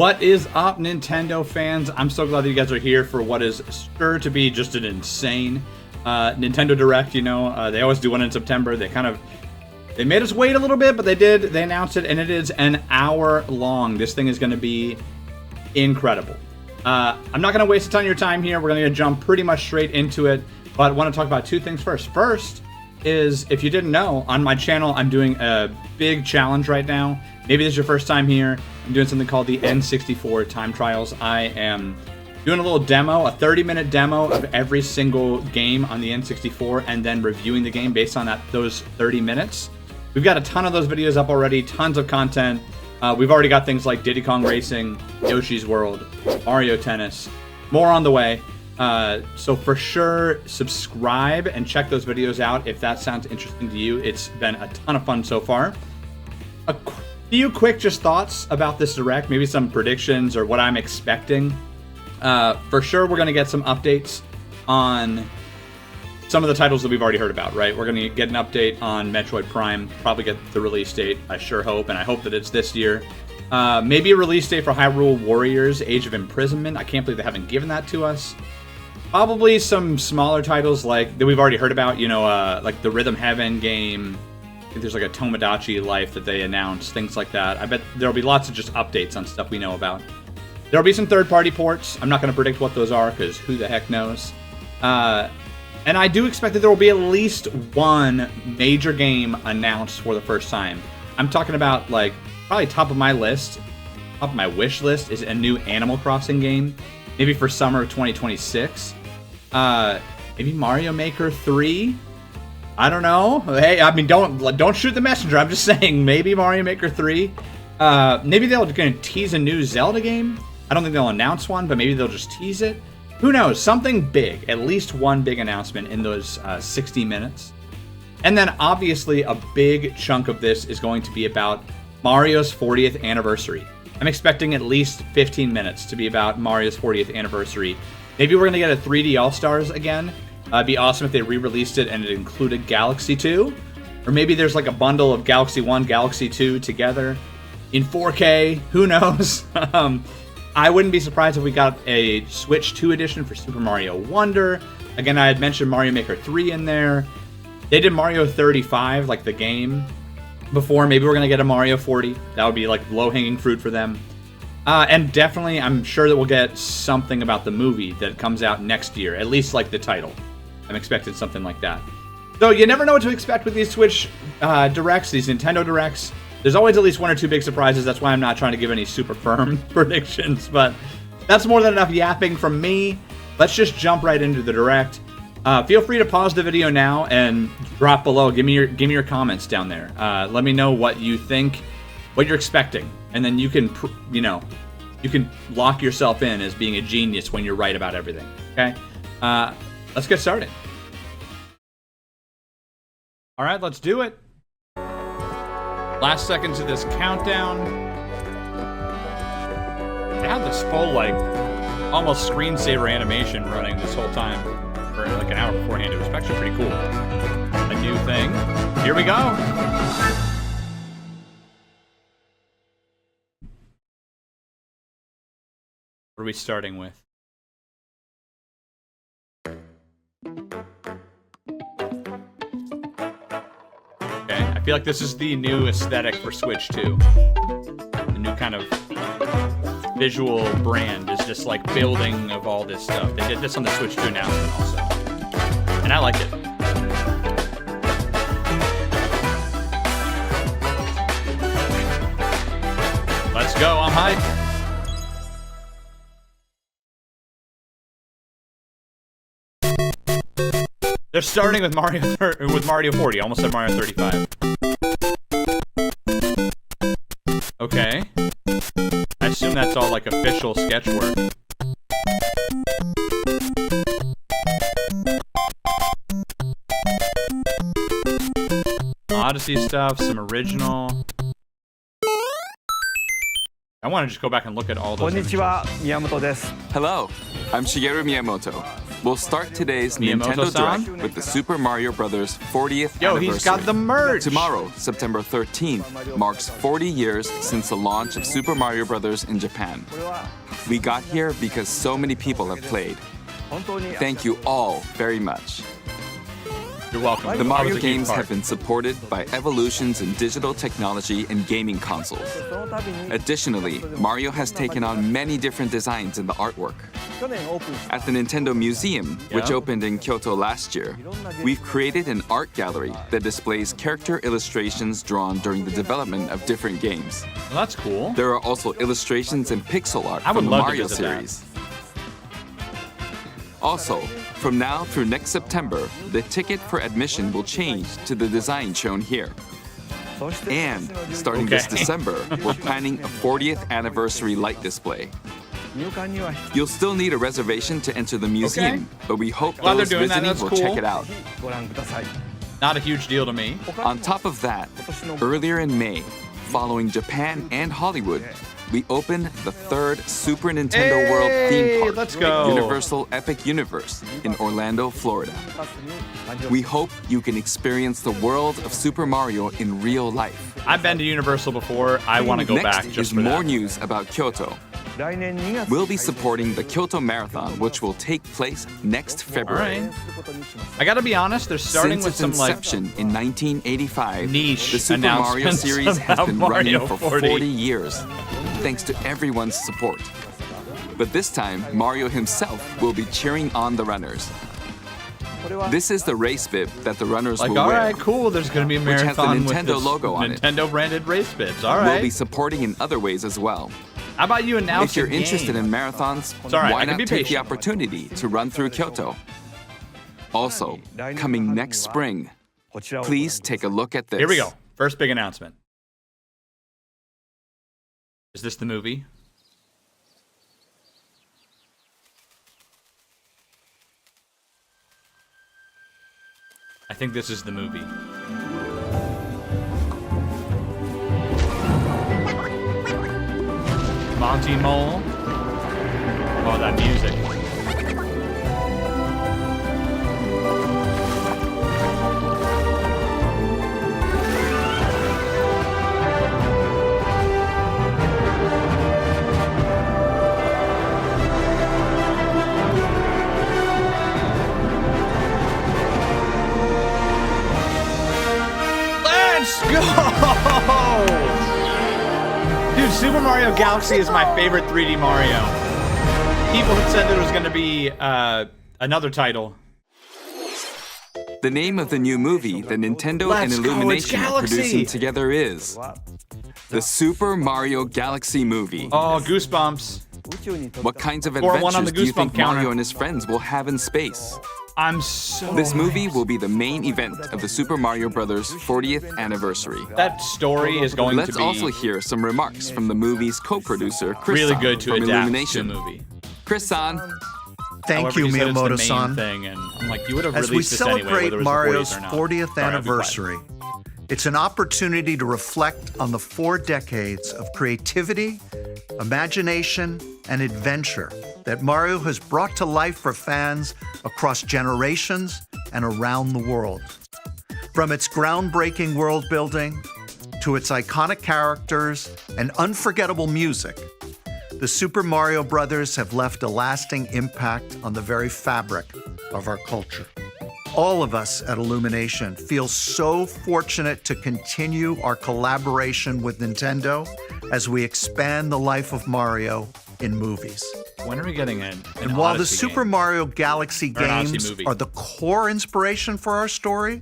What is up, Nintendo fans? I'm so glad that you guys are here for what is sure to be just an insane Nintendo Direct. You know, they always do one in September. They made us wait a little bit, but they did. They announced it, and it is an hour long. This thing is going to be incredible. I'm not going to waste a ton of your time here. We're going to jump pretty much straight into it, but I want to talk about two things first. First is, if you didn't know, on my channel, I'm doing a big challenge right now. Maybe this is your first time here. I'm doing something called the N64 Time Trials. I am doing a little demo, a 30-minute demo of every single game on the N64, and then reviewing the game based on those 30 minutes. We've got a ton of those videos up already, tons of content. We've already got things like Diddy Kong Racing, Yoshi's World, Mario Tennis, more on the way. So for sure, subscribe and check those videos out if that sounds interesting to you. It's been a ton of fun so far. A few quick just thoughts about this Direct, maybe some predictions or what I'm expecting. For sure, we're going to get some updates on some of the titles that we've already heard about, right? We're going to get an update on Metroid Prime, probably get the release date, I sure hope, and I hope that it's this year. Maybe a release date for Hyrule Warriors Age of Imprisonment. I can't believe they haven't given that to us. Probably some smaller titles like that we've already heard about, you know, like the Rhythm Heaven game. I think there's like a Tomodachi Life that they announced, things like that. I bet there'll be lots of just updates on stuff we know about. There'll be some third-party ports. I'm not going to predict what those are because who the heck knows. And I do expect that there will be at least one major game announced for the first time. I'm talking about, like, probably top of my wish list is a new Animal Crossing game. Maybe for summer of 2026. Maybe Mario Maker 3? I don't know. Hey, I mean, don't shoot the messenger. I'm just saying, maybe Mario Maker 3. Maybe they're going to tease a new Zelda game. I don't think they'll announce one, but maybe they'll just tease it. Who knows? Something big. At least one big announcement in those 60 minutes. And then, obviously, a big chunk of this is going to be about Mario's 40th anniversary. I'm expecting at least 15 minutes to be about Mario's 40th anniversary. Maybe we're going to get a 3D All-Stars again. It'd be awesome if they re-released it and it included Galaxy 2. Or maybe there's like a bundle of Galaxy 1, Galaxy 2 together in 4K. Who knows? I wouldn't be surprised if we got a Switch 2 edition for Super Mario Wonder. Again, I had mentioned Mario Maker 3 in there. They did Mario 35, like the game, before. Maybe we're going to get a Mario 40. That would be like low-hanging fruit for them. And definitely, I'm sure that we'll get something about the movie that comes out next year. At least like the title. I'm expecting something like that. So you never know what to expect with these Switch Directs, these Nintendo Directs. There's always at least one or two big surprises. That's why I'm not trying to give any super firm predictions. But that's more than enough yapping from me. Let's just jump right into the Direct. Feel free to pause the video now and drop below. Give me your comments down there. Let me know what you think, what you're expecting, and then you can, you can lock yourself in as being a genius when you're right about everything. Okay, let's get started. All right, let's do it. Last seconds of this countdown. They have this full, like, almost screensaver animation running this whole time. For like an hour beforehand. It was actually pretty cool. A new thing. Here we go. What are we starting with? Okay, I feel like this is the new aesthetic for Switch 2. The new kind of visual brand is just like building of all this stuff. They did this on the Switch 2 announcement also. And I like it. Let's go, I'm hyped. They're starting with Mario 40. Almost said Mario 35. Okay. I assume that's all like official sketch work. Odyssey stuff, some original. I want to just go back and look at all those images. Konnichiwa, Miyamoto desu. Hello, I'm Shigeru Miyamoto. We'll start today's Nintendo Miyamoto-san? Direct with the Super Mario Bros. 40th Yo, anniversary. he's got the merch. Tomorrow, September 13th, marks 40 years since the launch of Super Mario Bros. In Japan. We got here because so many people have played. Thank you all very much. You're welcome. The Mario games have been supported by evolutions in digital technology and gaming consoles. Additionally, Mario has taken on many different designs in the artwork. At the Nintendo Museum, which opened in Kyoto last year, we've created an art gallery that displays character illustrations drawn during the development of different games. Well, that's cool. There are also illustrations and pixel art I would from the love to Mario visit that. series. Also, from now through next September, the ticket for admission will change to the design shown here. And starting this December, we're planning a 40th anniversary light display. You'll still need a reservation to enter the museum, but we hope While they're those doing that, visiting that's will cool. check it out. Not a huge deal to me. On top of that, earlier in May, following Japan and Hollywood, we opened the third Super Nintendo World theme park, let's go. Universal Epic Universe, in Orlando, Florida. We hope you can experience the world of Super Mario in real life. I've been to Universal before. I want to go Next back just is for more that. news about Kyoto. We'll be supporting the Kyoto Marathon, which will take place next All February. right. I gotta be honest, they're starting Since with its some like inception in 1985, niche the Super Mario announcements series has about been Mario running for 40. 40 years, thanks to everyone's support. But this time, Mario himself will be cheering on the runners. This is the race bib that the runners like, will all wear. right, cool. There's gonna be a Which has the marathon with Nintendo this logo on it. Nintendo branded race bibs. All We'll right. be supporting in other ways as well. How about you announce If you're a game? interested in marathons, It's all right, I why can not be take the patient. opportunity to run through Kyoto? Also, coming next spring, please take a look at this. Here we go. First big announcement. Is this the movie? I think this is the movie. Monty Mole. Oh, that music. Let's go! Dude, Super Mario Galaxy is my favorite 3D Mario. People had said there was going to be another title. The name of the new movie that Nintendo Let's and go, it's Illumination are Galaxy. producing together is the Super Mario Galaxy movie. Oh, goosebumps. What kinds of 4-1 on adventures the do you think Goosebump counter. Mario and his friends will have in space? I'm so This movie will be the main event of the Super Mario Bros. 40th anniversary. That story is going Let's to be also hear some remarks from the movie's co-producer, Chris really San good to from adapt to a Illumination. movie. Chris-san, Thank However, you, he said it's the main Miyamoto-san. thing, and I'm like, you would have As we released this anyway, celebrate whether it was Mario's employees or not. 40th Sorry, I'll be quiet. anniversary, it's an opportunity to reflect on the 4 decades of creativity, imagination, and adventure that Mario has brought to life for fans across generations and around the world. From its groundbreaking world building to its iconic characters and unforgettable music, the Super Mario Brothers have left a lasting impact on the very fabric of our culture. All of us at Illumination feel so fortunate to continue our collaboration with Nintendo as we expand the life of Mario in movies. When are we getting an And while the Odyssey Super game? Mario Galaxy Or an Odyssey games movie. are the core inspiration for our story,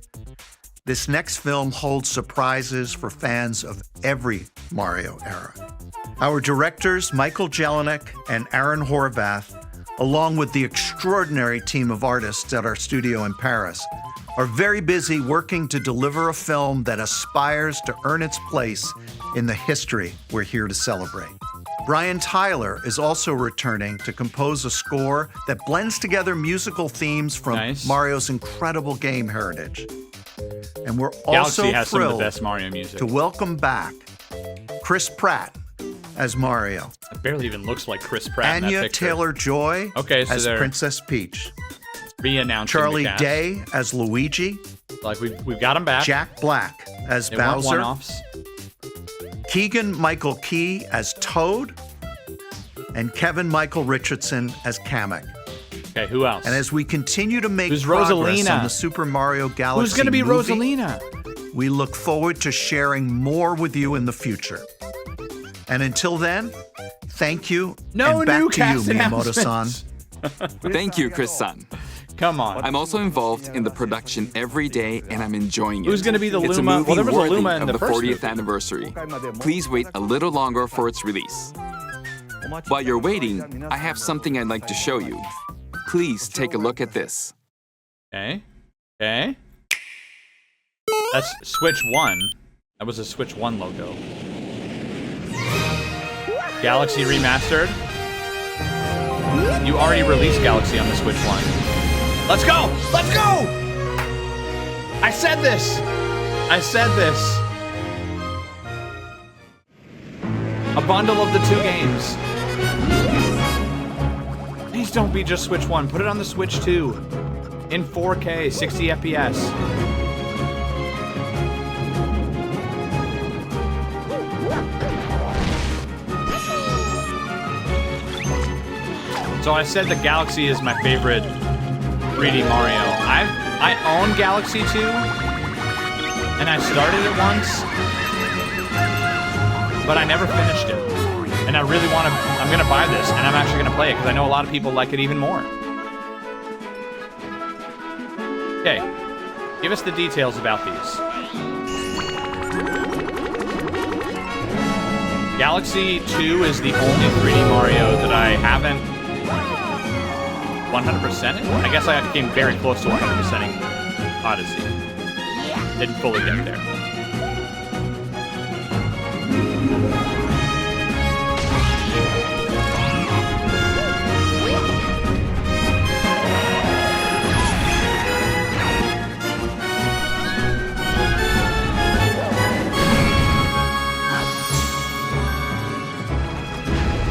this next film holds surprises for fans of every Mario era. Our directors, Michael Jelinek and Aaron Horvath, along with the extraordinary team of artists at our studio in Paris, are very busy working to deliver a film that aspires to earn its place in the history we're here to celebrate. Brian Tyler is also returning to compose a score that blends together musical themes from Nice. Mario's incredible game heritage. And we're also Galaxy has some of the thrilled best Mario music. to welcome back Chris Pratt as Mario, It barely even looks like Chris Pratt in that Anya picture. Taylor-Joy Okay, so as they're- Princess Peach, re-announcing Charlie the cast. Day as Luigi. Like we've got him back. Jack Black as They weren't Bowser. one-offs. Keegan Michael Key as Toad. And Kevin Michael Richardson as Kamek. Okay, who else? And as we continue to make Who's progress Rosalina? on the Super Mario Galaxy Who's going to be movie, Rosalina? we look forward to sharing more with you in the future. And until then, thank you. No and back new to you, cast Miyamoto-san. Thank you, Chris-san. Come on. I'm also involved in the production every day, and I'm enjoying it. Who's gonna be the It's a Luma? movie Well, there was a worthy Luma in of the the first 40th movie. anniversary. Please wait a little longer for its release. While you're waiting, I have something I'd like to show you. Please take a look at this. Okay. Okay. That's Switch 1. That was a Switch 1 logo. Galaxy Remastered. You already released Galaxy on the Switch 1. Let's go! Let's go! I said this! I said this. A bundle of the 2 games. Please don't be just Switch 1. Put it on the Switch 2. In 4K, 60 FPS. So I said the Galaxy is my favorite 3D Mario. I own Galaxy 2, and I started it once, but I never finished it. And I really want to, I'm gonna buy this, and I'm actually gonna play it, because I know a lot of people like it even more. Okay, give us the details about these. Galaxy 2 is the only 3D Mario that I haven't 100%ed. I guess I came very close to 100%ing Odyssey. Didn't fully get there.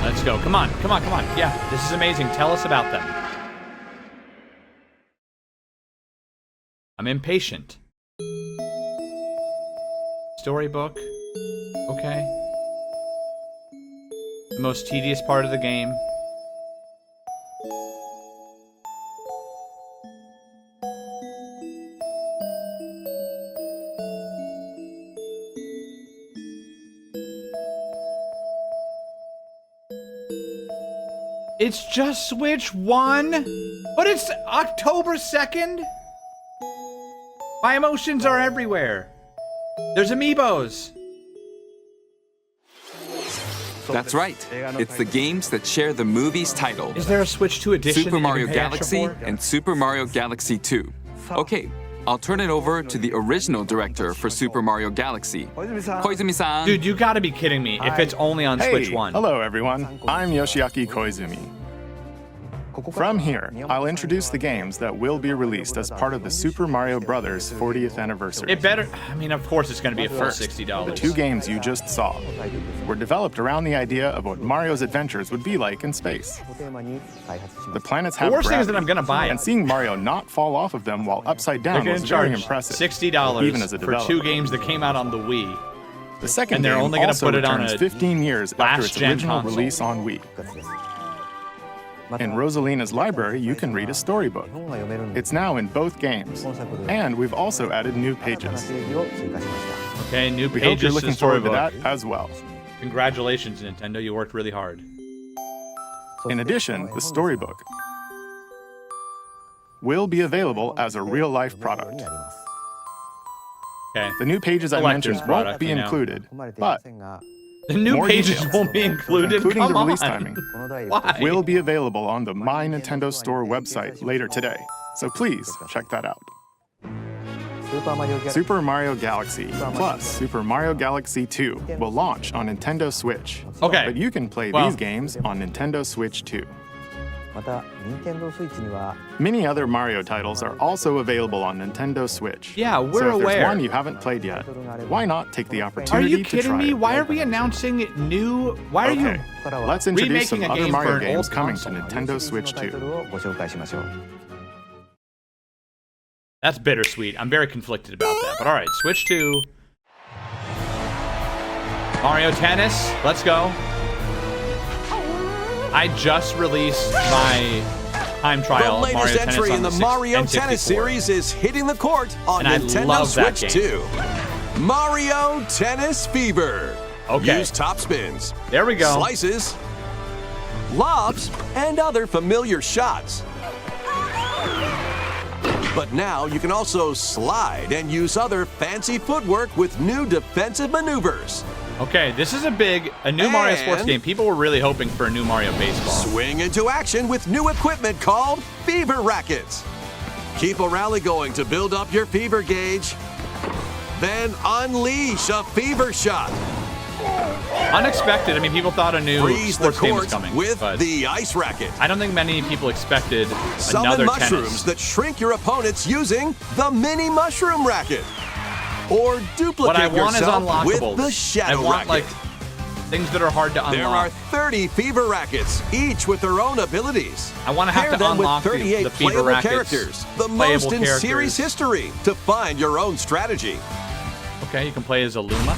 Let's go. Come on, come on, come on. Yeah, this is amazing. Tell us about them. I'm impatient. Storybook. Okay. The most tedious part of the game. It's just Switch 1? But it's October 2nd? My emotions are everywhere. There's amiibos. That's right. It's the games that share the movie's title. Is there a Switch 2 edition? Super that you Mario can pay extra Galaxy for? and Super Mario Galaxy 2. Okay, I'll turn it over to the original director for Super Mario Galaxy, Koizumi-san. Dude, you gotta be kidding me if it's only on Switch 1. Hello everyone, I'm Yoshiaki Koizumi. From here, I'll introduce the games that will be released as part of the Super Mario Bros. 40th anniversary. It better, I mean, of course it's gonna be a full First, $60. the 2 games you just saw were developed around the idea of what Mario's adventures would be like in space. The planets have The worst thing is that gravity, I'm gonna buy and it. seeing Mario not fall off of them while upside They're down gonna was very charge impressive. $60 even as a for developer. 2 games that came out on the Wii. The second and they're game only gonna also put it on returns a 15 years after its last-gen original console. release on Wii. In Rosalina's library, you can read a storybook. It's now in both games, and we've also added new pages. Okay, new We hope you're pages to the looking forward to storybook. that as well. Congratulations, Nintendo, you worked really hard. In addition, the storybook will be available as a real-life product. Okay. The new pages I Collector's mentioned product, won't be you know. included, but The new more pages details, won't be included. including Come the release on. timing, Why? will be available on the My Nintendo Store website later today. So please check that out. Super Mario Galaxy plus Super Mario Galaxy 2 will launch on Nintendo Switch. Okay. But you can play Well- these games on Nintendo Switch too. Many other Mario titles are also available on Nintendo Switch. Yeah, we're so if aware. there's one you haven't played yet, why not take the Are opportunity you to kidding try me? it? Why are we announcing new? Why are Okay, you? let's introduce some remaking a other game for Mario an games old coming to console? Nintendo Switch 2. That's bittersweet. I'm very conflicted about that. But all right, switch to Mario Tennis. Let's go. I just released my time trial. The latest entry in the Mario Tennis series is hitting the court on Nintendo Switch 2. Mario Tennis Fever. Okay. Use top spins. There we go. Slices, lobs, and other familiar shots. But now you can also slide and use other fancy footwork with new defensive maneuvers. Okay, this is a new Mario sports game. People were really hoping for a new Mario Baseball. Swing into action with new equipment called Fever Rackets. Keep a rally going to build up your fever gauge. Then unleash a fever shot. Unexpected. I mean, people thought a new Freeze the sports game was court coming. with but the ice racket. I don't think many people expected Summon another mushrooms tennis. that shrink your opponents using the mini mushroom racket. Or What duplicate I want is yourself with unlockables. the shadow I want racket. things that are hard to unlock. There are 30 fever rackets, each with their own abilities. I want to have Pair to them unlock with 38 the fever playable rackets, characters, the playable most in characters. series history, to find your own strategy. Okay, you can play as a Luma.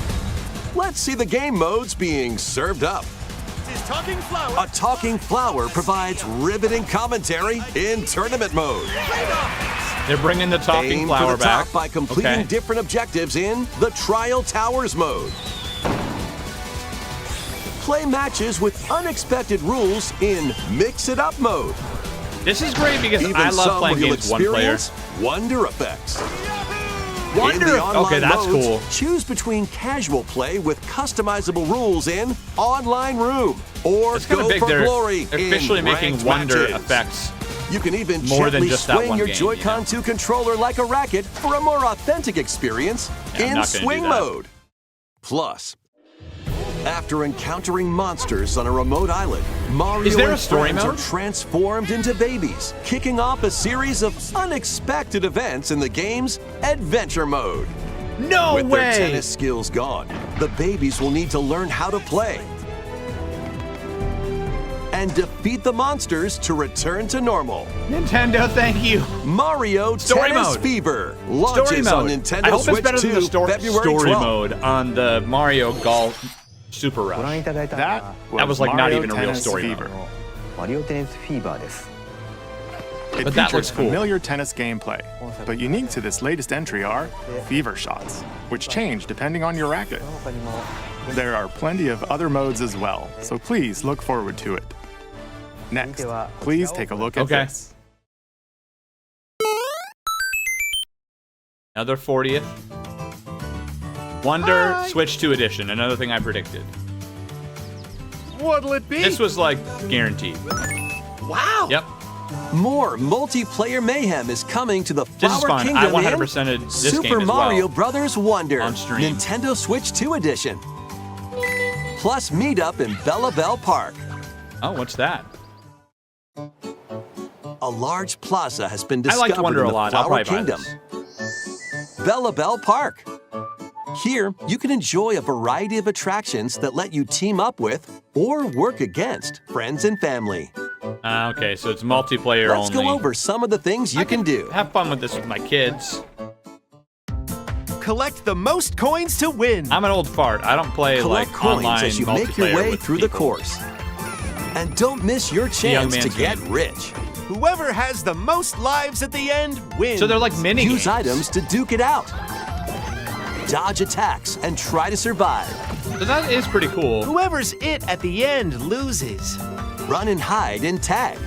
Let's see the game modes being served up. A talking flower provides riveting commentary in tournament mode. They're bringing the talking Aim flower for the back. top by completing Okay. different objectives in the Trial Towers mode. Play matches with unexpected rules in Mix It Up mode. This is great because Even I love some playing will games one player. experience Wonder Effects. In Wonder. the online Okay, that's modes, cool. choose between casual play with customizable rules in Online Room or It's kind Go of big. for They're Glory officially in making ranked Wonder matches. effects. You can even more than gently just that swing one your game, Joy-Con you 2 controller like a racket for a more authentic experience Yeah, I'm in not gonna do swing that. mode. Plus, after encountering monsters on a remote island, Mario Is there a and story friends mode? are transformed into babies, kicking off a series of unexpected events in the game's Adventure mode. No With way! their tennis skills gone, the babies will need to learn how to play and defeat the monsters to return to normal. Nintendo, thank you. Mario Story Tennis mode. Fever Story launches on mode. Nintendo I hope Switch it's better 2 than the February story 12th. mode on the Mario Golf Super Rush. That was like not Mario even a real Tennis story Fever. mode. マリオテニスフィーバーです It But that features looks cool. familiar tennis gameplay, but unique to this latest entry are fever shots, which change depending on your racket. 他にも There are plenty of other modes as well, so please look forward to it. Next, please take a look at Okay. this. Another 40th. Wonder Switch 2 edition. Another thing I predicted. What'll it be? This was like guaranteed. Wow! Yep. More multiplayer mayhem is coming to the This is Flower fun. Kingdom I in 100%ed this Super game as Mario well. Brothers Wonder On stream. Nintendo Switch 2 edition. Plus meet up in Bella Bell Park. Oh, what's that? A large plaza has been I liked discovered Wonder in a the lot. I'll Flower probably buy Kingdom. this. Bella Bell Park. Here, you can enjoy a variety of attractions that let you team up with or work against friends and family. Okay, so it's multiplayer Let's only. go over some of the things you can do. Have fun with this with my kids. Collect the most coins to win. I'm an old fart. I don't play Collect like coins online as you make your multiplayer way with through the people. course. And don't miss your chance to man's get game. rich. Whoever has the most lives at the end wins. So they're like mini Use games. items to duke it out. Dodge attacks and try to survive. So that is pretty cool. Whoever's it at the end loses. Run and hide and tag.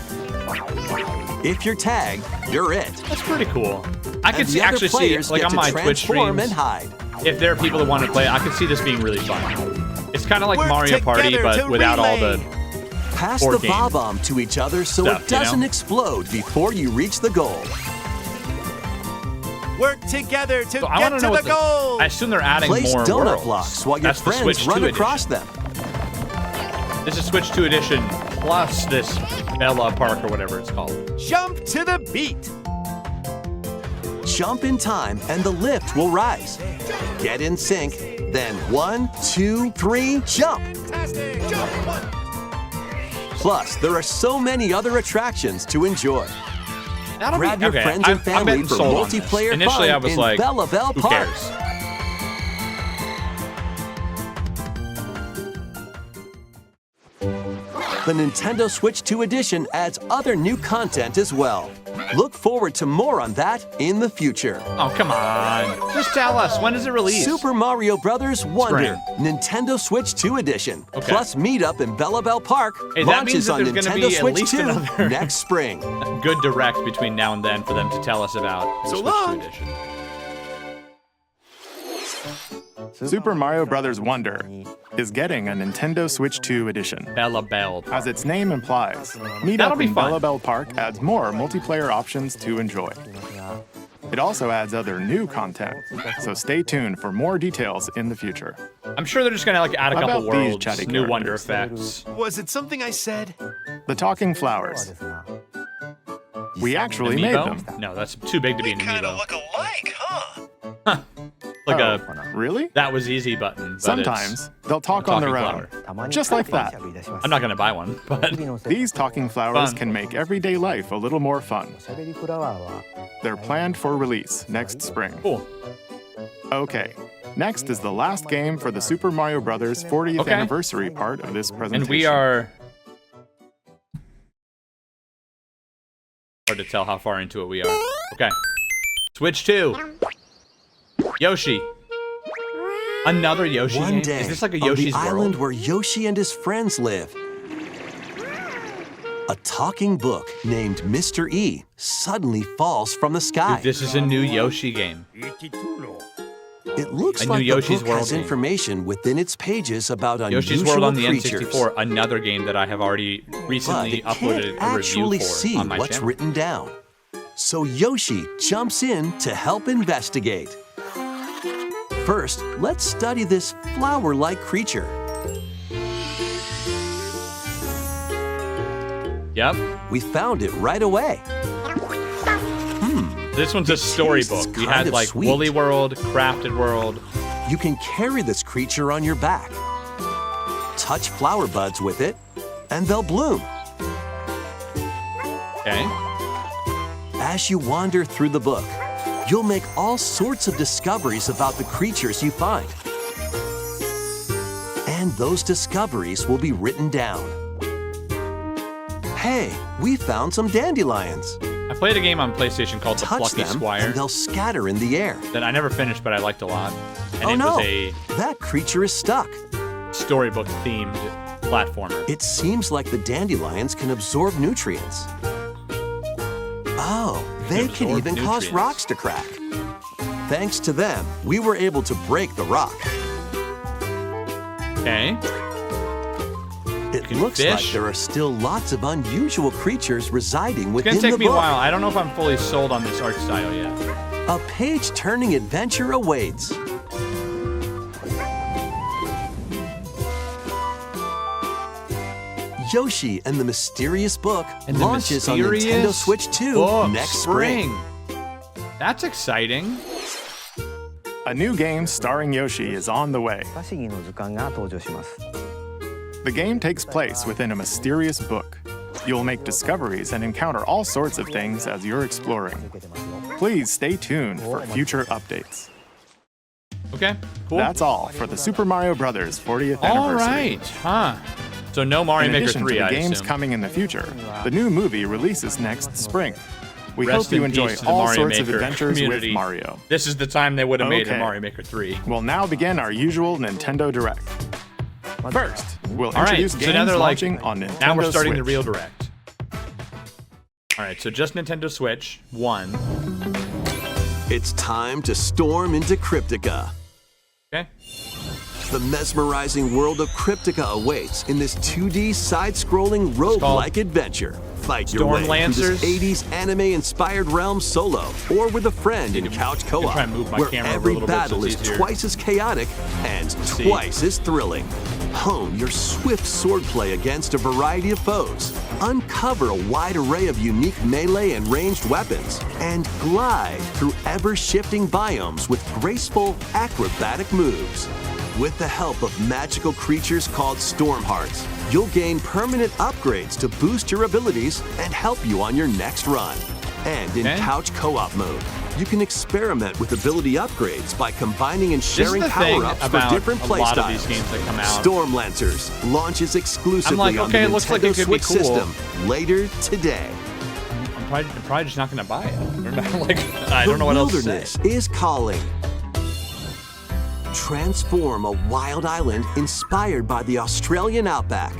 If you're tagged, you're it. That's pretty cool. I And could the see, other actually see, players like get on to my Twitch transform streams, and hide. if there are people that want to play, I could see this being really fun. It's kind of like Work Mario Party, together but to without all relay. the... Pass board the game bob-omb to each other so stuff, it you know? doesn't explode before you reach the goal. Work together to So I get want to to know the goal. I assume they're adding Place more donut worlds. blocks while your That's the friends Switch run 2 across edition. them. This is Switch 2 edition plus this Bella Park or whatever it's called. Jump to the beat. Jump in time and the lift will rise. Get in sync, then 1, 2, 3, jump! Plus, there are so many other attractions to enjoy. That'll Grab be, your okay, friends and I'm family betting for sold on this. multiplayer Initially, fun I was in like, Bella Bell who Park. cares? The Nintendo Switch 2 edition adds other new content as well. Look forward to more on that in the future. Oh, come on. Just tell us. When is it released? Super Mario Bros. Wonder, Spring. Nintendo Switch 2 edition, Okay. plus Meetup in Bella Bell Park, Hey, that means launches that on there's gonna Nintendo be at Switch least 2 another- next spring. Good direct between now and then for them to tell us about the So Switch long. 2 edition. Super Mario Bros. Wonder is getting a Nintendo Switch 2 edition. Bella Bell. As its name implies, That'll Meetup be in fun. Bella Bell Park adds more multiplayer options to enjoy. It also adds other new content, so stay tuned for more details in the future. I'm sure they're just gonna like add a couple About these worlds, chatty new Wonder characters. effects. Was it something I said? The Talking Flowers. We actually made Amiibo? them. No, that's too big to be an amiibo. alike, huh? Like Oh, a really? that was easy button. But Sometimes they'll talk a on their talking own, just like that. I'm not gonna buy one, but These talking flowers Fun. can make everyday life a little more fun. They're planned for release next spring. cool. Okay, next is the last game for the Super Mario Bros. 40th Okay. anniversary part of this presentation. And we are hard to tell how far into it we are. Okay. Switch 2. Yoshi. Another Yoshi One game? day, Is this like a on Yoshi's the World? island where Yoshi and his friends live, a talking book named Mr. E suddenly falls from the sky. Dude, this is a new Yoshi game. It looks A new like the Yoshi's book World has game. information within its pages about Yoshi's unusual World on the creatures. N64, another game that I have already But recently it uploaded can't a actually review for see on my what's channel. written down. So Yoshi jumps in to help investigate. First, let's study this flower-like creature. Yep. We found it right away. This one's a storybook. tastes We kind had of like sweet. Woolly World, Crafted World. You can carry this creature on your back. Touch flower buds with it, and they'll bloom. Okay. As you wander through the book, you'll make all sorts of discoveries about the creatures you find. And those discoveries will be written down. Hey, we found some dandelions. I played a game on PlayStation called The Touch Plucky them, Squire and they'll scatter in the air. that I never finished, but I liked a lot. And Oh it no, was a that creature is stuck. storybook themed platformer. It seems like the dandelions can absorb nutrients. Oh, they can absorb even cause nutrients. rocks to crack. Thanks to them, we were able to break the rock. Okay. It can looks like fish. there are still lots of unusual creatures residing It's within gonna the take me a book. while. I don't know if I'm fully sold on this art style yet. A page-turning adventure awaits. Yoshi and the Mysterious Book And the launches on Nintendo Mysterious Switch 2 Book, next spring. That's exciting. A new game starring Yoshi is on the way. 不思議の図鑑が登場します。 The game takes place within a mysterious book. You'll make discoveries and encounter all sorts of things as you're exploring. Please stay tuned for future updates. Okay, cool. That's all for the Super Mario Bros. 40th All anniversary. right, huh? So no Mario In Maker addition 3, to the I games assume. coming in the future, the new movie releases next spring. We Rest hope you in enjoy peace to the all Mario sorts of Maker adventures community. with Mario. This is the time they would have made a Okay. Mario Maker 3. We'll now begin our usual Nintendo Direct. First, we'll All right, introduce so games now they're like, launching on Nintendo now we're starting Switch. the real direct. All right, so just Nintendo Switch 1. It's time to storm into Cryptica. Okay. The mesmerizing world of Cryptica awaits in this 2D side-scrolling roguelike adventure. Fight your Storm way through Lancers. this 80s anime-inspired realm solo or with a friend in couch co-op, try and move my where camera over a every little bit so battle it's is easier. twice as chaotic and see. twice as thrilling. Hone your swift swordplay against a variety of foes, uncover a wide array of unique melee and ranged weapons, and glide through ever-shifting biomes with graceful, acrobatic moves. With the help of magical creatures called Storm Hearts, you'll gain permanent upgrades to boost your abilities and help you on your next run. And in couch co-op mode, you can experiment with ability upgrades by combining and sharing power-ups for different a lot of these playstyles. games that come out. Storm Lancers launches exclusively I'm like, on okay, the it looks like Nintendo it could be Switch cool. system later today. I'm probably just not going to buy it. I don't know what else to say. The wilderness is calling. Transform a wild island inspired by the Australian outback.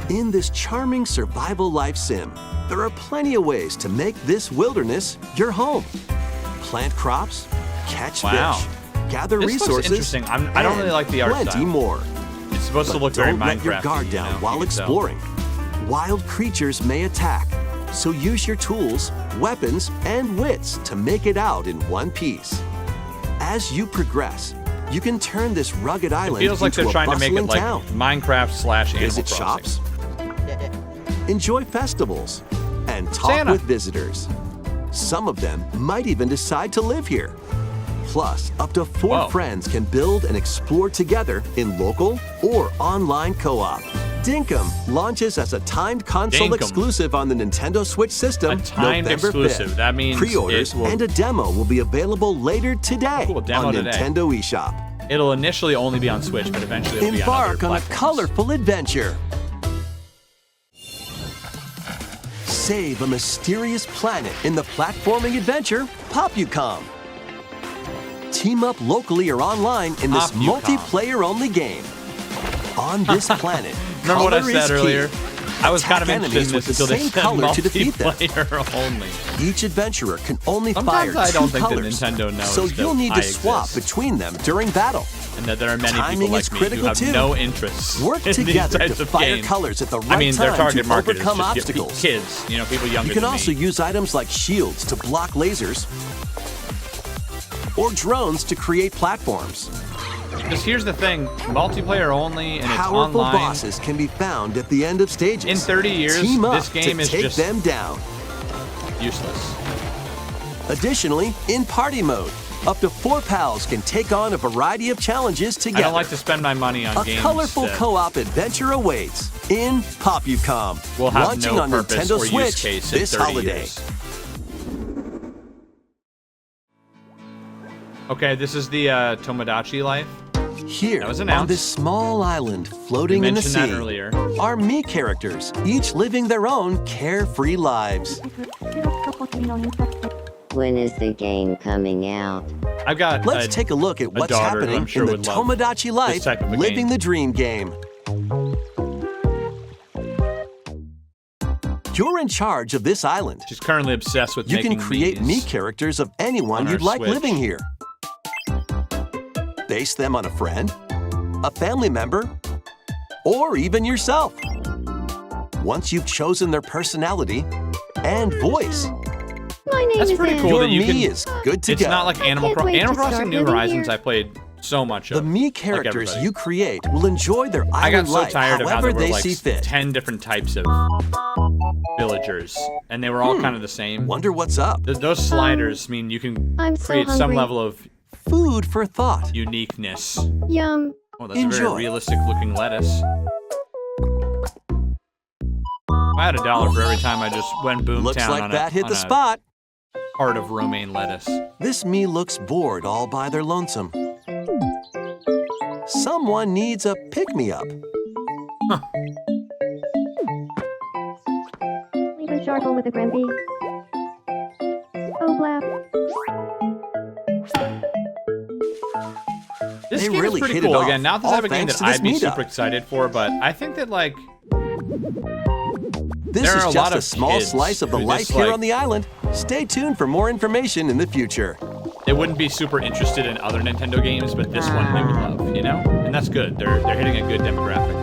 In this charming survival life sim, there are plenty of ways to make this wilderness your home. Plant crops, catch fish, gather This looks resources, interesting. I don't really like the art plenty style. more. It's supposed to But look very don't let your Minecraft-y, guard you down know, while you can tell. exploring. Wild creatures may attack, so use your tools, weapons, and wits to make it out in one piece. As you progress, you can turn this rugged It island feels like into they're a trying to make bustling it like town. Minecraft / Animal Visit Crossing. shops, enjoy festivals, and talk Santa. with visitors. Some of them might even decide to live here. Plus, up to 4 Whoa. friends can build and explore together in local or online co-op. Dinkum launches as a timed console Dinkum. exclusive on the Nintendo Switch system A timed November exclusive. 5th. That means Pre-orders it will- and a demo will be available later today Cool, demo on today. Nintendo eShop. It'll initially only be on Switch, but eventually it'll be on other Embark on a platforms. colorful adventure. Save a mysterious planet in the platforming adventure Popcom. Team up locally or online in this Popcom. multiplayer-only game. On this planet, Remember what I color is said key. earlier? I was kind of Attack interested in enemies with this the until they same said color to defeat them. multiplayer only. Each adventurer can only Sometimes fire I don't 2 think that colors, Nintendo knows so that you'll need to I swap exist. between them during battle. And that there are many Timing people like is me who critical have too. no interest Work in together these types to of fire games. colors at the right I mean, their time target to market is overcome just obstacles. kids, you know, people younger You can than also me. use items like shields to block lasers or drones to create platforms. Because here's the thing, multiplayer only and it's Powerful online. bosses can be found at the end of stages. In 30 years, Team up this game to is take just them down. useless. Additionally, in party mode, up to 4 pals can take on a variety of challenges I together. don't like to spend my money on A games colorful that co-op adventure awaits in Popcom, will have launching no on purpose Nintendo or use Switch case in this 30 holiday. years. Okay, this is the Tomodachi life. Here, That was on announced. this small island floating We in the mentioned that sea, earlier. are Mii characters, each living their own carefree lives. When is the game coming out? I've got Let's a, take a look at what's daughter who happening I'm sure in the would love Tomodachi this Life type of a Living game. the Dream game. You're in charge of this island. She's currently obsessed with You making can create Miis. Mii characters of anyone on you'd our like Switch. living here. Base them on a friend, a family member, or even yourself. Once you've chosen their personality and voice, My name That's is pretty Anne. cool your that you Mii can. is good to It's go. not like Animal can't Crossing. wait to Animal Crossing start New living Horizons here. I played so much The of. Mii characters everybody. you create will enjoy their I island got so life tired of how however there were they like see fit. 10 different types of villagers, and they were all kind of the same. Wonder what's up. Those sliders mean you can I'm so create some hungry. level of Food for thought. uniqueness. Yum. Oh, that's a Enjoy. very realistic looking lettuce. I had $1 for every time I just went boomtown Looks like on that hit on the a spot. heart of romaine lettuce. This Mii looks bored all by their lonesome. Someone needs a pick-me-up. Leave a charcoal with a Gramby. Oh, blap. This They game really is pretty hit it cool. off, Again, not the all type of game thanks that to this I'd be meetup. super excited for, but I think that like This There are is a just lot a of small kids slice of the who life just, here like- on the island. Stay tuned for more information in the future. they wouldn't be super interested in other Nintendo games, but this one they would love, you know? And that's good. They're hitting a good demographic.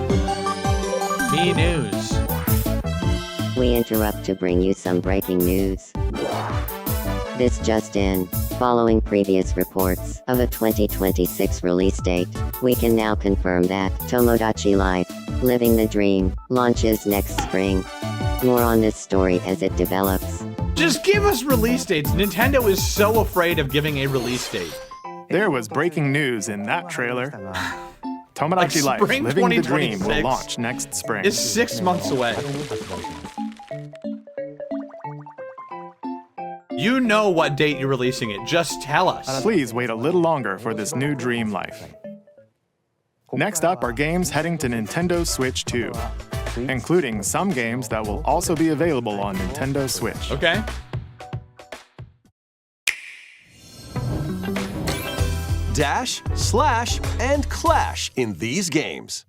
Me news. We interrupt to bring you some breaking news. This just in. Following previous reports of a 2026 release date, we can now confirm that Tomodachi Life, Living the Dream, launches next spring. More on this story as it develops. Just give us release dates. Nintendo is so afraid of giving a release date. There was breaking news in that trailer. Tomodachi Like Life spring Living the Dream 2026 will launch next spring. It's 6 months away. You know what date you're releasing it. Just tell us. Please wait a little longer for this new dream life. Next up are games heading to Nintendo Switch 2, including some games that will also be available on Nintendo Switch. Okay. Dash, slash, and clash in these games.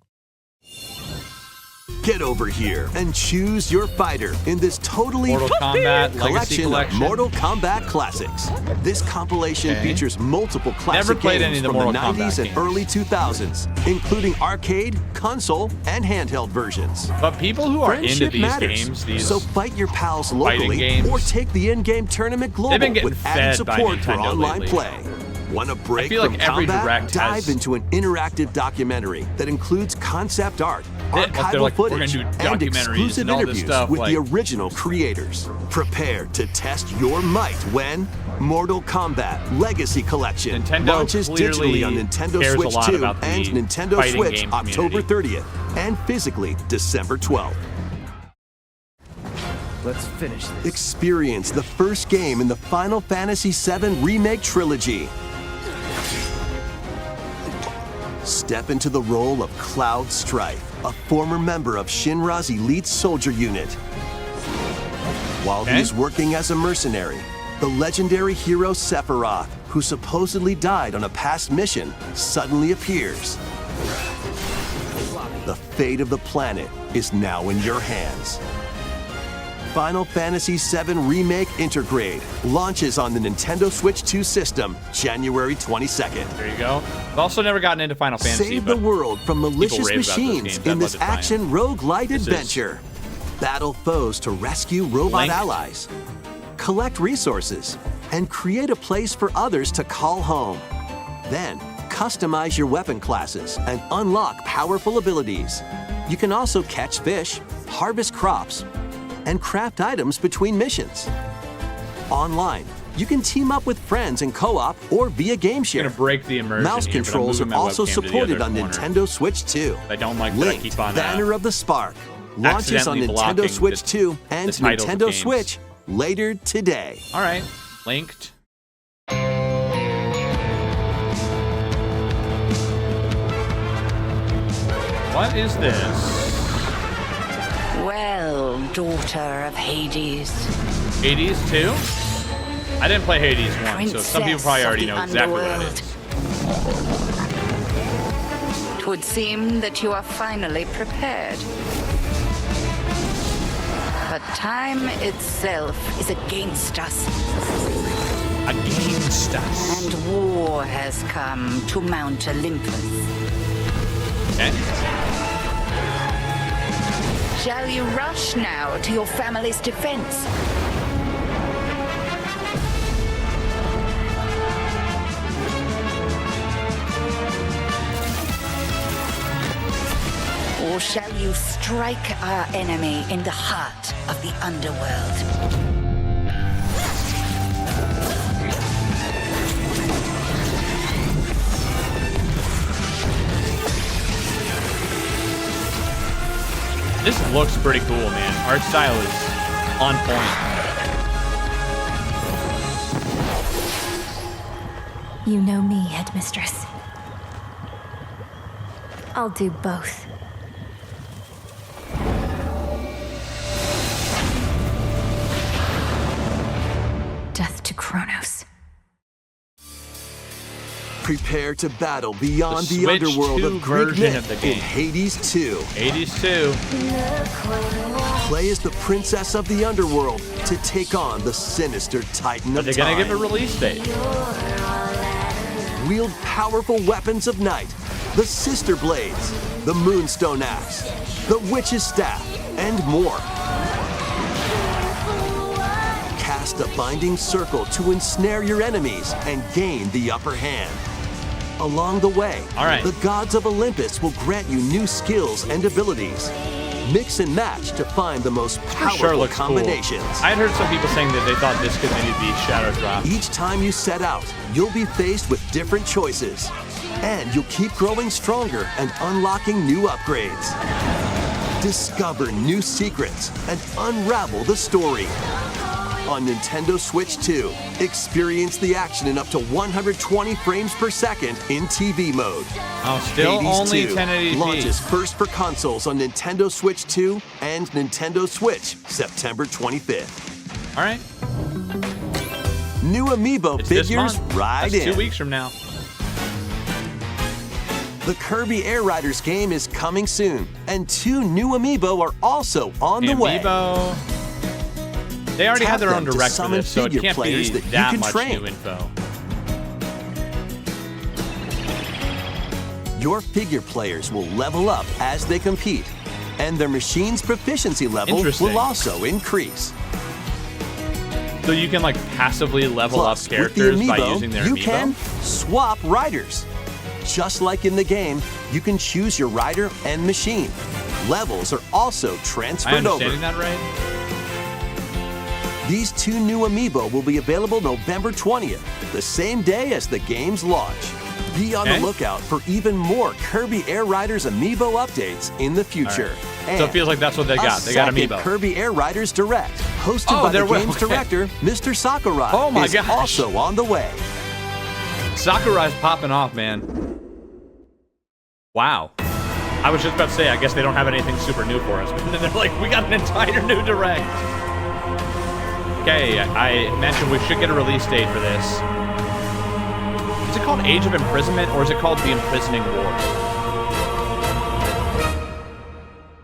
Get over here and choose your fighter in this totally Mortal Kombat Legacy collection of Collection. Mortal Kombat classics. This compilation Okay. features multiple classic played games any of the from Mortal the 90s Kombat and games. early 2000s, including arcade, console, and handheld versions. But people who are into Friendship these matters, games, these so fight your pals fighting locally games, or take the in-game tournament global been getting with added fed by support for Nintendo online lately. play. Want a break feel like from every combat? Direct Dive has- into an interactive documentary that includes concept art, They're archival like, we're gonna footage, do and documentaries exclusive and all this interviews stuff, with the like- original creators. Prepare to test your might when Mortal Kombat Legacy Collection Nintendo launches clearly digitally on Nintendo cares a Switch lot 2 about the and Nintendo fighting Switch game October community. 30th and physically December 12th. Let's finish this. Experience the first game in the Final Fantasy VII Remake trilogy. Step into the role of Cloud Strife, a former member of Shinra's elite soldier unit. While Okay. he's working as a mercenary, the legendary hero Sephiroth, who supposedly died on a past mission, suddenly appears. The fate of the planet is now in your hands. Final Fantasy VII Remake Intergrade launches on the Nintendo Switch 2 system January 22nd. There you go. I've also never gotten into Final Fantasy. Save the but world from malicious rave about those machines games. in I'd this love to try 'em. action roguelite This is- adventure. Battle foes to rescue robot Linked. allies, collect resources, and create a place for others to call home. Then, customize your weapon classes and unlock powerful abilities. You can also catch fish, harvest crops, and craft items between missions. Online, you can team up with friends in co-op or via game I'm share. gonna break the immersion. Mouse here, but I'm controls moving are my also webcam to the supported other on corner. Nintendo Switch 2. I don't like that I Link, keep on Banner of the Spark, launches on accidentally Nintendo blocking Switch the 2 and titles of Nintendo games. Switch later today. All right, linked. What is this? Well, daughter of Hades. Hades 2? I didn't play Hades 1, so some people probably already know exactly what it is. Twould seem that you are finally prepared. But time itself is against us, Against us. and war has come to Mount Olympus. Okay. Shall you rush now to your family's defense? Or shall you strike our enemy in the heart of the underworld? This looks pretty cool, man. Art style is on point. You know me, Headmistress. I'll do both. Death to Kronos. Prepare to battle beyond The the, Switch underworld 2 of Greek version myth of the game. in Hades 2. Hades 2. Play as the princess of the underworld to take on the sinister titan Are of they time. gonna give a release date? Wield powerful weapons of night, the Sister Blades, the Moonstone Axe, the Witch's Staff, and more. Cast a binding circle to ensnare your enemies and gain the upper hand. Along the way, All right. the gods of Olympus will grant you new skills and abilities. Mix and match to find the most Sure powerful looks combinations. cool. I had heard some people saying that they thought this could maybe be Shadow Drop. Each time you set out, you'll be faced with different choices. And you'll keep growing stronger and unlocking new upgrades. Discover new secrets and unravel the story. on Nintendo Switch 2. Experience the action in up to 120 frames per second in TV mode. Oh, still Hades only 2 1080p. launches first for consoles on Nintendo Switch 2 and Nintendo Switch September 25th. All right. New Amiibo It's this figures month. right That's in. 2 weeks from now. The Kirby Air Riders game is coming soon, and 2 new Amiibo are also on the way. Amiibo. They already Tap had their own them to direct for summon this, so it figure can't be players that you that can much train. new info. Your figure players will level up as they compete, and their machine's proficiency level Interesting. will also increase. So you can like passively level Plus, up with the characters Amiibo, by using their you Amiibo? can swap riders. Just like in the game, you can choose your rider and machine. Levels are also Am I transferred over. understanding that right? These 2 new Amiibo will be available November 20th, the same day as the game's launch. Be on the lookout for even more Kirby Air Riders Amiibo updates in the future. Right. So it feels like that's what they got. They got A second Amiibo. Kirby Air Riders Direct, hosted Oh, by the there will- game's okay. director, Mr. Sakurai, Oh my is gosh. also on the way. Sakurai's popping off, man. Wow. I was just about to say, I guess they don't have anything super new for us. But then they're like, we got an entire new direct. Okay, I mentioned we should get a release date for this. Is it called Age of Imprisonment, or is it called The Imprisoning War?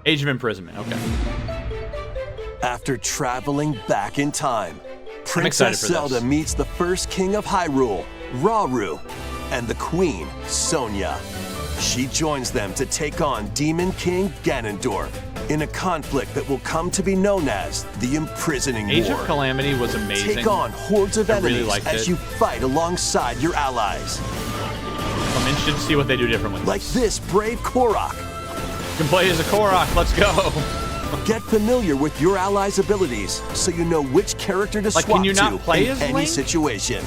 Age of Imprisonment, okay. After traveling back in time, I'm excited Princess for Zelda this. meets the first king of Hyrule, Rauru, and the queen, Sonia. She joins them to take on Demon King Ganondorf in a conflict that will come to be known as the Imprisoning Age War. of Calamity was amazing. Take on hordes of I really enemies liked as it. you fight alongside your allies. I'm interested to see what they do different with Like this brave Korok. You can play as a Korok, let's go. Get familiar with your allies' abilities so you know which character to Like, swap can you not to play in as any Link? situation.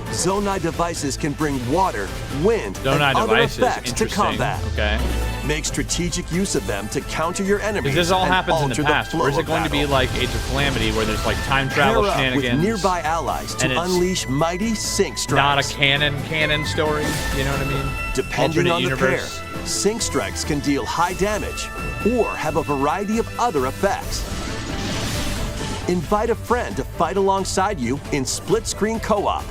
Zonai devices can bring water, wind, and Zonai other devices, effects to interesting. combat. Okay. Make strategic use of them to counter your enemies. Because this all and happens in the alter past, flow or is it of going to be battle. like Age of Calamity, where there's like time travel Pair up shenanigans? with nearby allies to and it's unleash mighty sync strikes. Not a canon story, you know what I mean? Depending Alternate on the universe. pair, sync strikes can deal high damage or have a variety of other effects. Invite a friend to fight alongside you in split-screen co-op.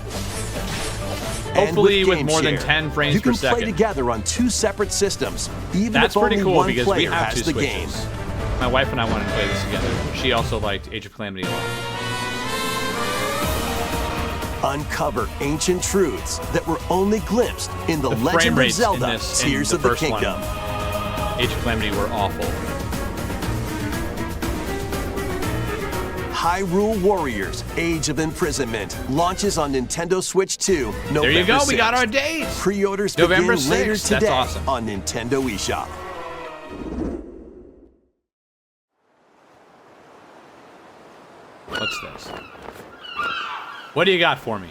And Hopefully with Game more than Share, 10 frames you per can play second. together on 2 separate systems, even That's if pretty only cool one because we player have has 2 the game. Switches. My wife and I wanted to play this together. She also liked Age of Calamity a lot. Uncover ancient truths that were only glimpsed in The The frame Legend of rates in Zelda, this, in Tears the of the first one, Kingdom. Age of Calamity were awful. Hyrule Warriors: Age of Imprisonment launches on Nintendo Switch 2 November There you go, 6th. we got our dates. Pre-orders November begin later 6th, that's today awesome. on Nintendo eShop. What's this? What do you got for me?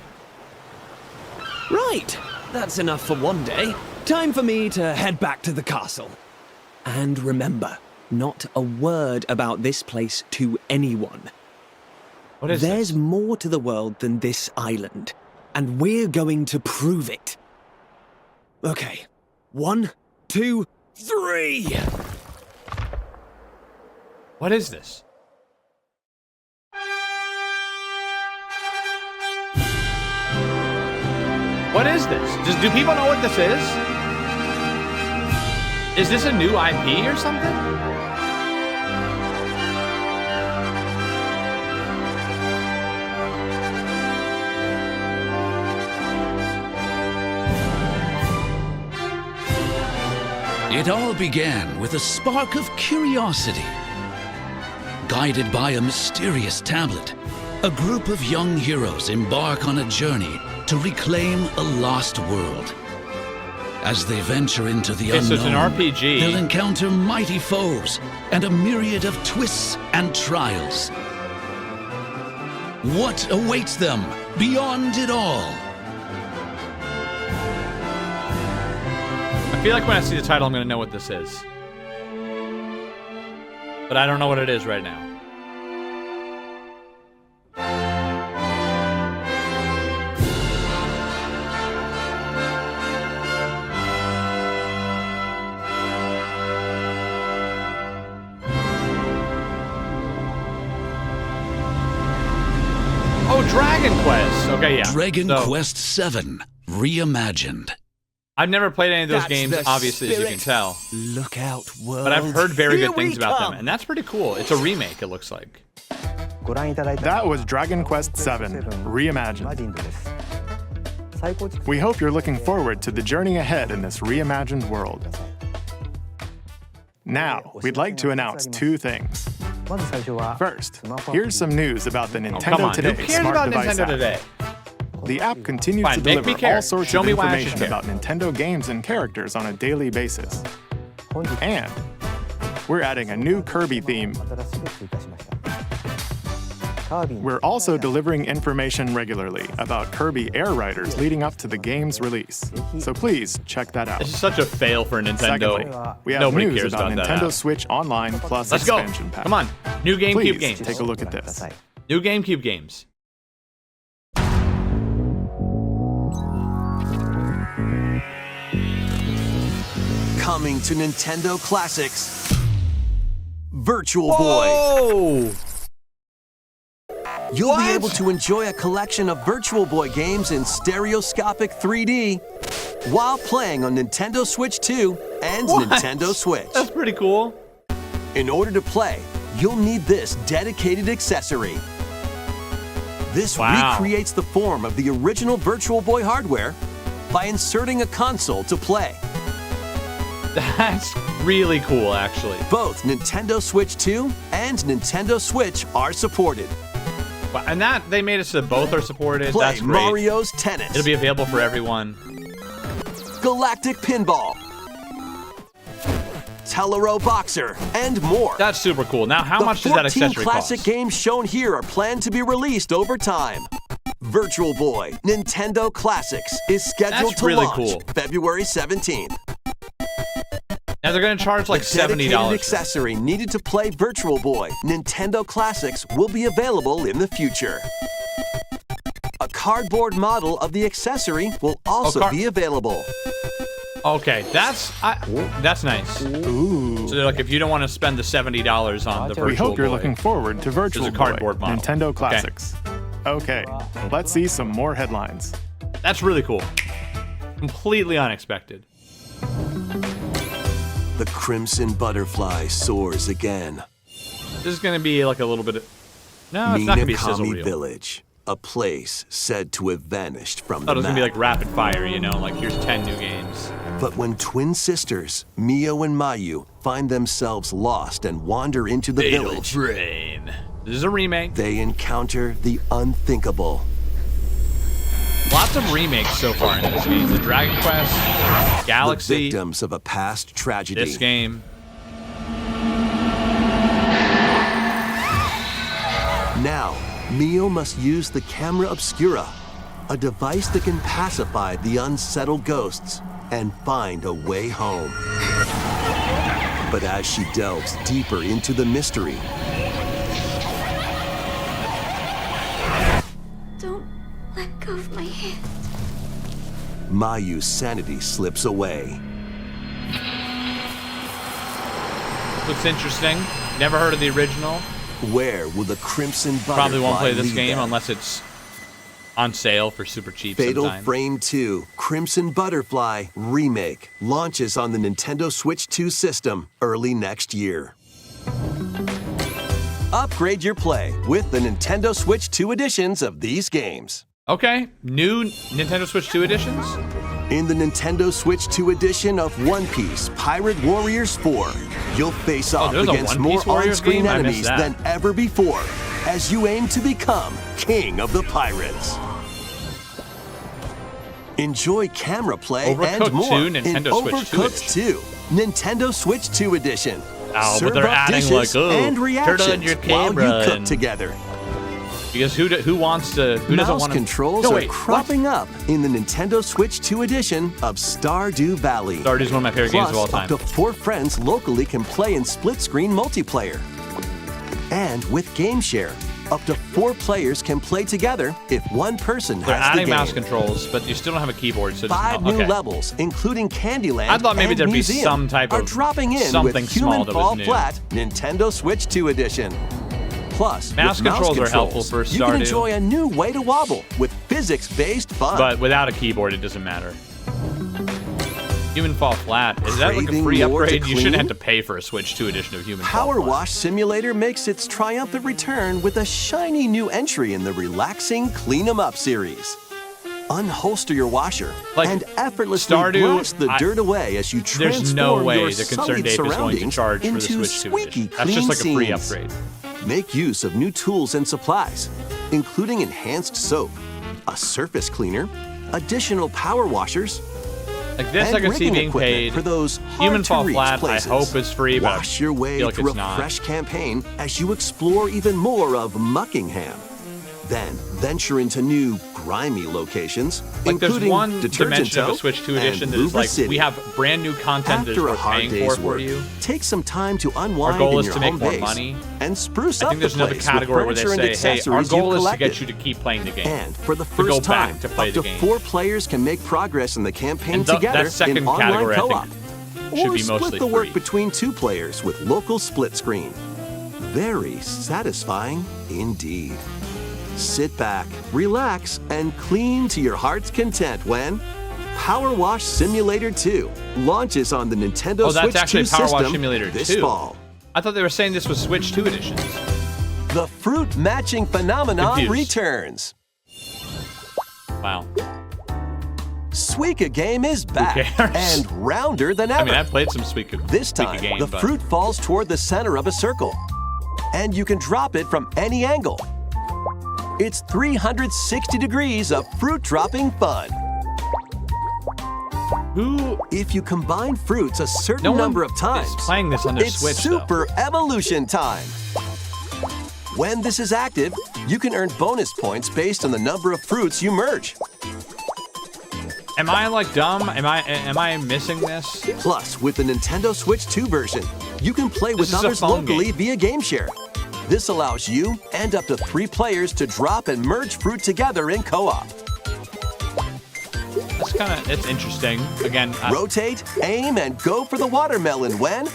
Right, that's enough for one day. Time for me to head back to the castle. And remember, not a word about this place to anyone. What is There's this? more to the world than this island, and we're going to prove it. Okay, 1, 2, 3! What is this? What is this? Do people know what this is? Is this a new IP or something? It all began with a spark of curiosity. Guided by a mysterious tablet, a group of young heroes embark on a journey to reclaim a lost world. As they venture into the Okay, so unknown, it's an RPG. they'll encounter mighty foes and a myriad of twists and trials. What awaits them beyond it all? I feel like when I see the title, I'm going to know what this is. But I don't know what it is right now. Oh, Dragon Quest. Okay, yeah. Dragon Quest 7 Reimagined. I've never played any of those That's games, the obviously, as you can tell. Look out, world. But I've heard very Here good things we about come. them, and that's pretty cool. It's a remake, it looks like. That was Dragon Quest 7 Reimagined. We hope you're looking forward to the journey ahead in this reimagined world. Now, we'd like to announce 2 things. First, here's some news about the Nintendo Come on, Today who cares Smart about Device Nintendo app. Today? The app continues Fine, to make me deliver care. all sorts Show of me why I should information care. about Nintendo games and characters on a daily basis. And we're adding a new Kirby theme. We're also delivering information regularly about Kirby Air Riders leading up to the game's release. So please check that out. This is such a fail for Nintendo. Secondly, we have Nobody news cares about about that Nintendo app. Switch Online Plus Let's go. expansion pack. Come on. New GameCube Please games. take a look at this. New GameCube games. Coming to Nintendo Classics, Virtual Boy. Whoa! You'll be able to enjoy a collection of Virtual Boy games in stereoscopic 3D while playing on Nintendo Switch 2 and What? Nintendo Switch. That's pretty cool. In order to play, you'll need this dedicated accessory. This Wow. recreates the form of the original Virtual Boy hardware by inserting a console to play. That's really cool, actually. Both Nintendo Switch 2 and Nintendo Switch are supported. Wow, and that they made it so that both are supported. Play That's great. Mario's Tennis, It'll be available for everyone. Galactic Pinball, Telero Boxer, and more. That's super cool. Now, how The much does that 14 accessory classic cost? games shown here are planned to be released over time. Virtual Boy Nintendo Classics is scheduled That's to really launch cool. February 17th. Now they're going to charge like The dedicated $70. accessory needed to play Virtual Boy Nintendo Classics will be available in the future. A cardboard model of the accessory will also be available. Okay, that's nice. Ooh. So like, if you don't want to spend the $70 on the Virtual We hope you're Boy, looking forward to Virtual there's a cardboard Boy model. Nintendo Classics. Okay, let's see some more headlines. That's really cool. Completely unexpected. The Crimson Butterfly soars again. This is going to be like a little bit of... No, it's not going to be a sizzle Minakami reel. Village, a place said to have vanished from I the thought it was going to be map. like rapid fire, you know? Like, here's 10 new games. But when twin sisters, Mio and Mayu, find themselves lost and wander into the Fatal village, Frame. This is a remake. they encounter the unthinkable. Lots of remakes so far in this game. The Dragon Quest, The Galaxy, victims of a past tragedy. this game. Now, Mio must use the camera obscura, a device that can pacify the unsettled ghosts and find a way home. But as she delves deeper into the mystery, Don't let go of my hand. Mayu's sanity slips away. Looks interesting. Never heard of the original. Where will the Crimson Butterfly Probably won't play this lead game them? unless it's on sale for super cheap Fatal sometime. Frame 2 Crimson Butterfly Remake launches on the Nintendo Switch 2 system early next year. Upgrade your play with the Nintendo Switch 2 editions of these games. Okay, new Nintendo Switch 2 editions? In the Nintendo Switch 2 edition of One Piece Pirate Warriors 4, you'll face off there's a against One more Piece Warriors on-screen game? I missed enemies that. than ever before as you aim to become King of the Pirates. Enjoy camera play Overcooked and more 2 in Nintendo Switch 2 Overcooked 2 Nintendo Switch 2 edition. Oh, Serve but they're up adding dishes like, oh, and turn reactions on your while camera you cook and- together. Because who doesn't want to? Mouse controls No, are wait, what? cropping up in the Nintendo Switch 2 edition of Stardew Valley. Stardew's one of my favorite games of all Plus, time. up to 4 friends locally can play in split-screen multiplayer. And with Game Share, up to 4 players can play together if one person They're has the adding game. mouse controls, but you still don't have a keyboard, so just 5 okay. new levels, including Candyland I thought maybe and there'd be Museum, some type are of dropping in something with small Human that was Fall new. Flat Nintendo Switch 2 edition. Plus, mouse with controls are helpful for you can Stardew. enjoy a new way to wobble with physics-based fun. But without a keyboard, it doesn't matter. Human Fall Flat. Is that like a Craving free more to upgrade? You shouldn't have clean? to pay for a Switch 2 edition of Human Fall Power Flat. Wash Simulator makes its triumphant return with a shiny new entry in the relaxing Clean 'em Up series. Unholster your washer and effortlessly Stardew, brush the dirt away as you transform There's no way your the Concerned sullied Ape is going to surroundings charge for the into Switch 2 squeaky edition. That's clean just like a free scenes. upgrade. Make use of new tools and supplies, including enhanced soap, a surface cleaner, additional power washers, Like this, and I can see rigging being equipment paid. for those Human Fall hard-to-reach Flat, places. I hope is free, but Wash your I way feel like through it's a not. fresh campaign as you explore even more of Muckingham. Then venture into new grimy locations, Like there's including one Detergent dimension of a Tote Switch 2 and edition that is Luba like, City. we have brand new content that is After a worth hard paying day's for work, you. take some time to Our unwind goal in is your to make home more base money. and spruce I up think there's the another place category where with furniture and they say, hey, our accessories goal you've is to get collected. you to keep playing the game. And for the to go first time, back to play up the to game. 4 players can make progress in the campaign And together that second in online category, I think, co-op. should Or be mostly split the work free. between 2 players with local split screen. Very satisfying indeed. Sit back, relax, and clean to your heart's content when Power Wash Simulator 2 launches on the Nintendo Oh, that's Switch actually 2 Power Wash system Simulator this 2. fall. I thought they were saying this was Switch 2 editions. The fruit matching phenomenon Confused. returns. Wow. Suika Game is back cares? and rounder than ever. I mean, I've played some Suika This time, game, the but fruit falls toward the center of a circle, and you can drop it from any angle. It's 360 degrees of fruit dropping fun. If you combine fruits a certain No one number of times, is playing this on their it's Switch, though. super evolution time. When this is active, you can earn bonus points based on the number of fruits you merge. Am I like dumb? Am I missing this? Plus, with the Nintendo Switch 2 version, you can play with This is a others phone locally game. via GameShare. This allows you and up to 3 players to drop and merge fruit together in co-op. It's interesting. Again, Rotate, aim, and go for the watermelon when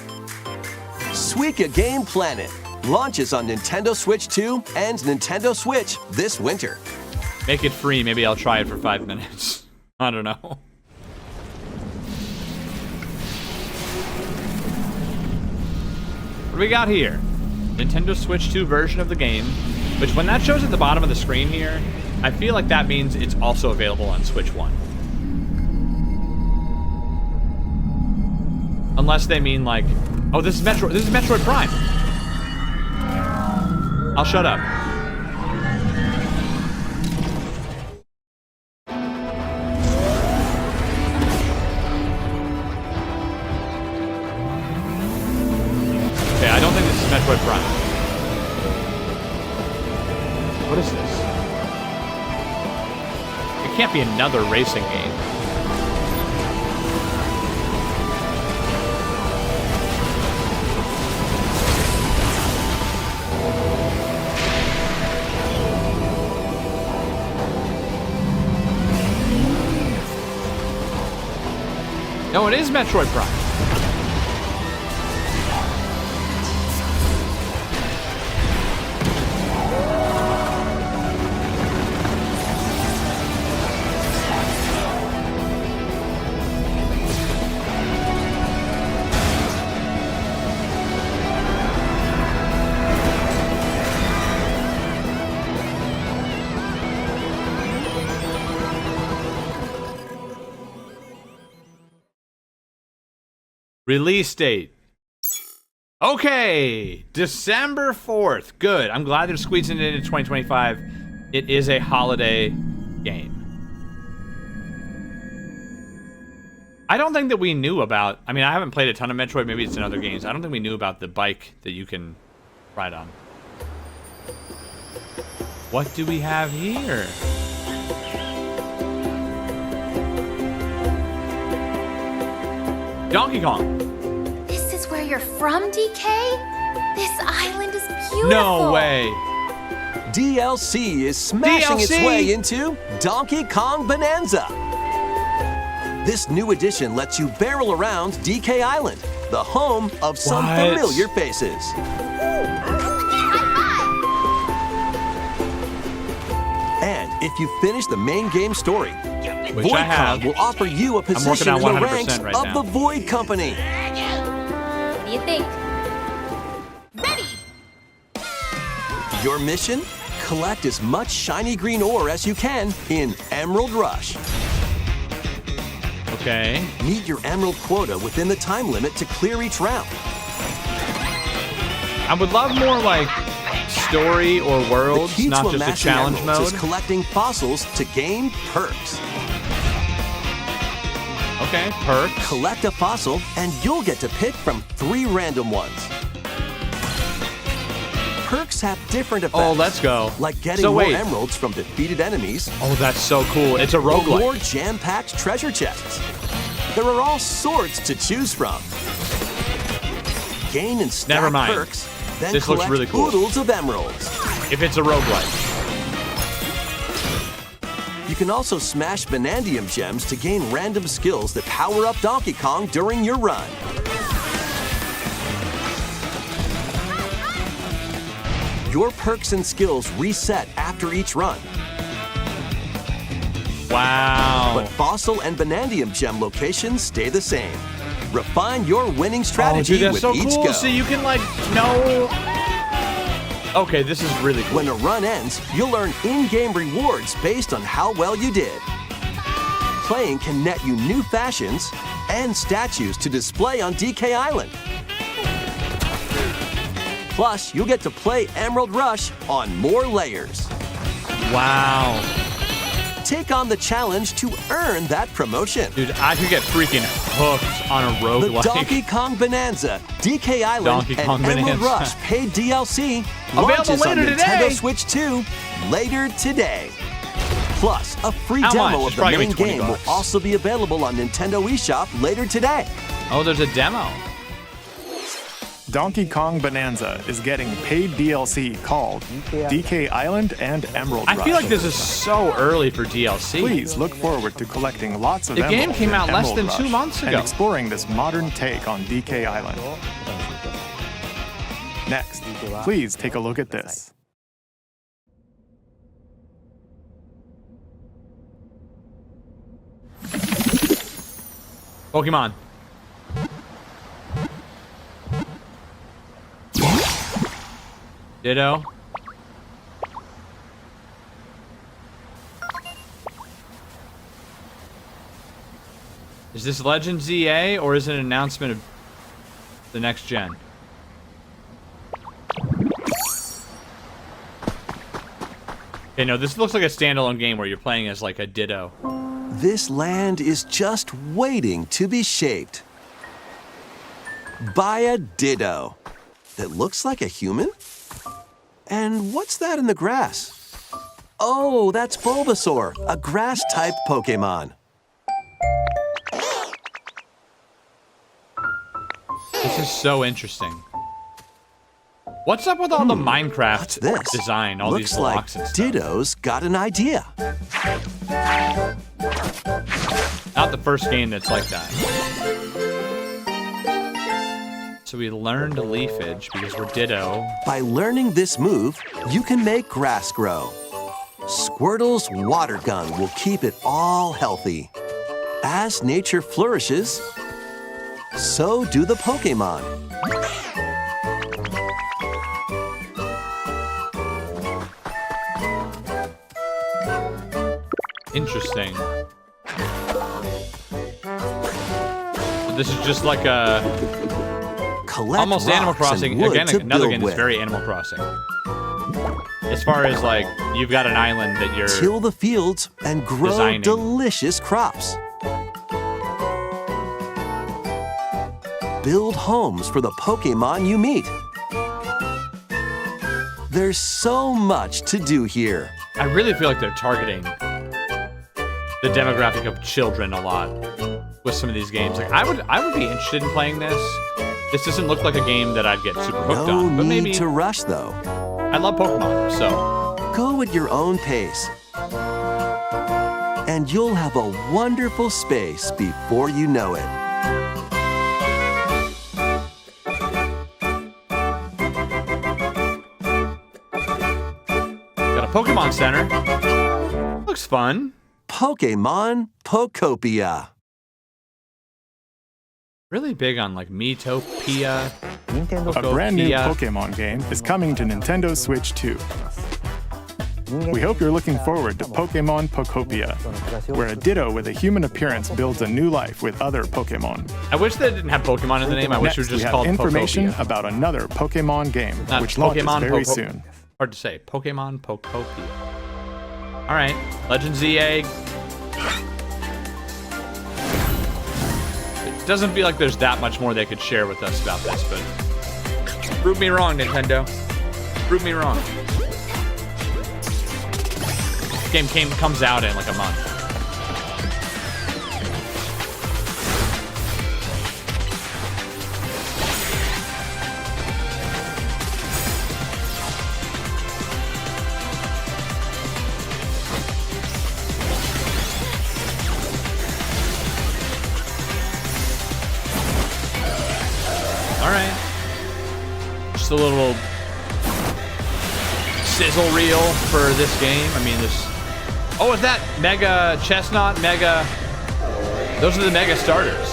Suika Game Planet launches on Nintendo Switch 2 and Nintendo Switch this winter. make it free. Maybe I'll try it for 5 minutes. I don't know. What do we got here? Nintendo Switch 2 version of the game, which when that shows at the bottom of the screen here, I feel like that means it's also available on Switch 1. Unless they mean like, oh, this is Metroid Prime. I'll shut up. Okay, I don't think this is Metroid Prime. What is this? It can't be another racing game. No, it is Metroid Prime. Release date. Okay, December 4th. Good. I'm glad they're squeezing it into 2025. It is a holiday game. I don't think that we knew about... I mean, I haven't played a ton of Metroid. Maybe it's in other games. I don't think we knew about the bike that you can ride on. What do we have here? Donkey Kong. This is where you're from, DK? This island is beautiful. No way. DLC is smashing its DLC? way into Donkey Kong Bananza. This new edition lets you barrel around DK Island, the home of some What? familiar faces. if you finish the main game story. Which I have. VoidCon will offer you a position in working the on 100% ranks right of now. the Void Company. What do you think? Ready! Your mission? Collect as much shiny green ore as you can in Emerald Rush. Okay. Meet your emerald quota within the time limit to clear each round. I would love more like story or worlds, The key not to just a amassing challenge emeralds mode. is collecting fossils to gain perks. Okay, perks. Collect a fossil and you'll get to pick from 3 random ones. Perks have different effects. Oh, let's go. Like getting So more wait. emeralds from defeated enemies. Oh, that's so cool. It's a Or roguelike. more jam-packed treasure chests. There are all sorts to choose from. Gain and stack Never mind. perks, then This looks collect really cool. oodles of emeralds. If it's a roguelike. You can also smash Banandium gems to gain random skills that power up Donkey Kong during your run. Your perks and skills reset after each run, Wow. but fossil and Banandium gem locations stay the same. Refine your winning strategy oh, dude, that's with so each cool. go. So you can like know. Okay, this is really cool. When a run ends, you'll earn in-game rewards based on how well you did. Playing can net you new fashions and statues to display on DK Island. Plus, you'll get to play Emerald Rush on more layers. Wow. Take on the challenge to earn that promotion. Dude, I could get freaking hooked on a The roguelike. Donkey Kong Bonanza, DK Island, Donkey Kong and Emerald Bonanza. Rush paid DLC Available launches on later Nintendo today. Switch 2 later today. Plus, a free How demo much? of It's the probably main gonna be $20 game will also be available on Nintendo eShop later today. Oh, there's a demo. Donkey Kong Bananza is getting paid DLC called DK Island and Emerald I Rush. feel like this is so early for DLC. Please look forward to collecting lots of The game emeralds came in out less Emerald than Rush 2 months and ago. exploring this modern take on DK Island. Next, please take a look at this. Pokemon. Ditto. Is this Legend ZA or is it an announcement of the next gen? Okay, no, this looks like a standalone game where you're playing as like a Ditto. This land is just waiting to be shaped by a Ditto that looks like a human. And what's that in the grass? Oh, that's Bulbasaur, a grass-type Pokémon. This is so interesting. What's up with all the Minecraft What's this? design, all Looks these like blocks and stuff? Ditto's got an idea. Not the first game that's like that. So we learned leafage because we're Ditto. By learning this move, you can make grass grow. Squirtle's water gun will keep it all healthy. As nature flourishes, so do the Pokémon. Interesting. This is just like a Collect almost Animal rocks and Crossing. wood Again, to another build game that's with. very Animal Crossing. As far as like you've got an island that you're Till the fields and grow designing. delicious crops. Build homes for the Pokémon you meet. There's so much to do here. I really feel like they're targeting the demographic of children a lot with some of these games. Like I would be interested in playing this. This doesn't look like a game that I'd get super hooked No on, but need maybe to rush though. I love Pokemon, so Go at your own pace. And you'll have a wonderful space before you know it. got a Pokemon Center. Looks fun. Pokémon Pokopia. Really big on like Metopia. A brand new Pokémon game is coming to Nintendo Switch 2. We hope you're looking forward to Pokémon Pokopia, where a Ditto with a human appearance builds a new life with other Pokémon. I wish they didn't have Pokemon in the name. I wish it was just called Next, we have information Pokopia. about another Pokémon game, Not which Pokemon launches very soon. Hard to say. Pokemon Pokopia. All right. Legend Z Egg. It doesn't feel like there's that much more they could share with us about this, but prove me wrong, Nintendo. Prove me wrong. This game comes out in like a month. All right. Just a little sizzle reel for this game. I mean, this. Oh, is that Mega Chestnut? Mega. Those are the Mega starters.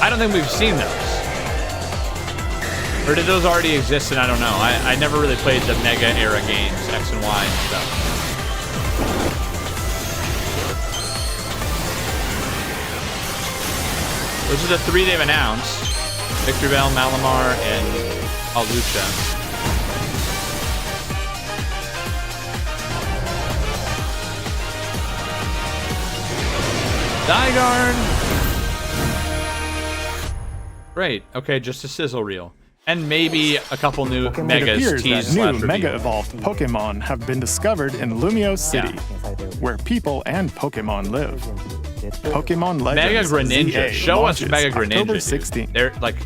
I don't think we've seen those. Or did those already exist and I don't know? I never really played the Mega era games, X and Y and stuff. Those are the 3 they've announced. Victory Bell, Malamar, and Alucha. Digarn! Great. Okay, just a sizzle reel. And maybe a couple new Megas It appears teased that new / Mega Evolved Pokemon have been discovered in Lumio City, where people and Pokemon live. Pokemon Legends Mega Greninja. ZA Show us launches Mega Greninja. October Dude. 16th. They're like,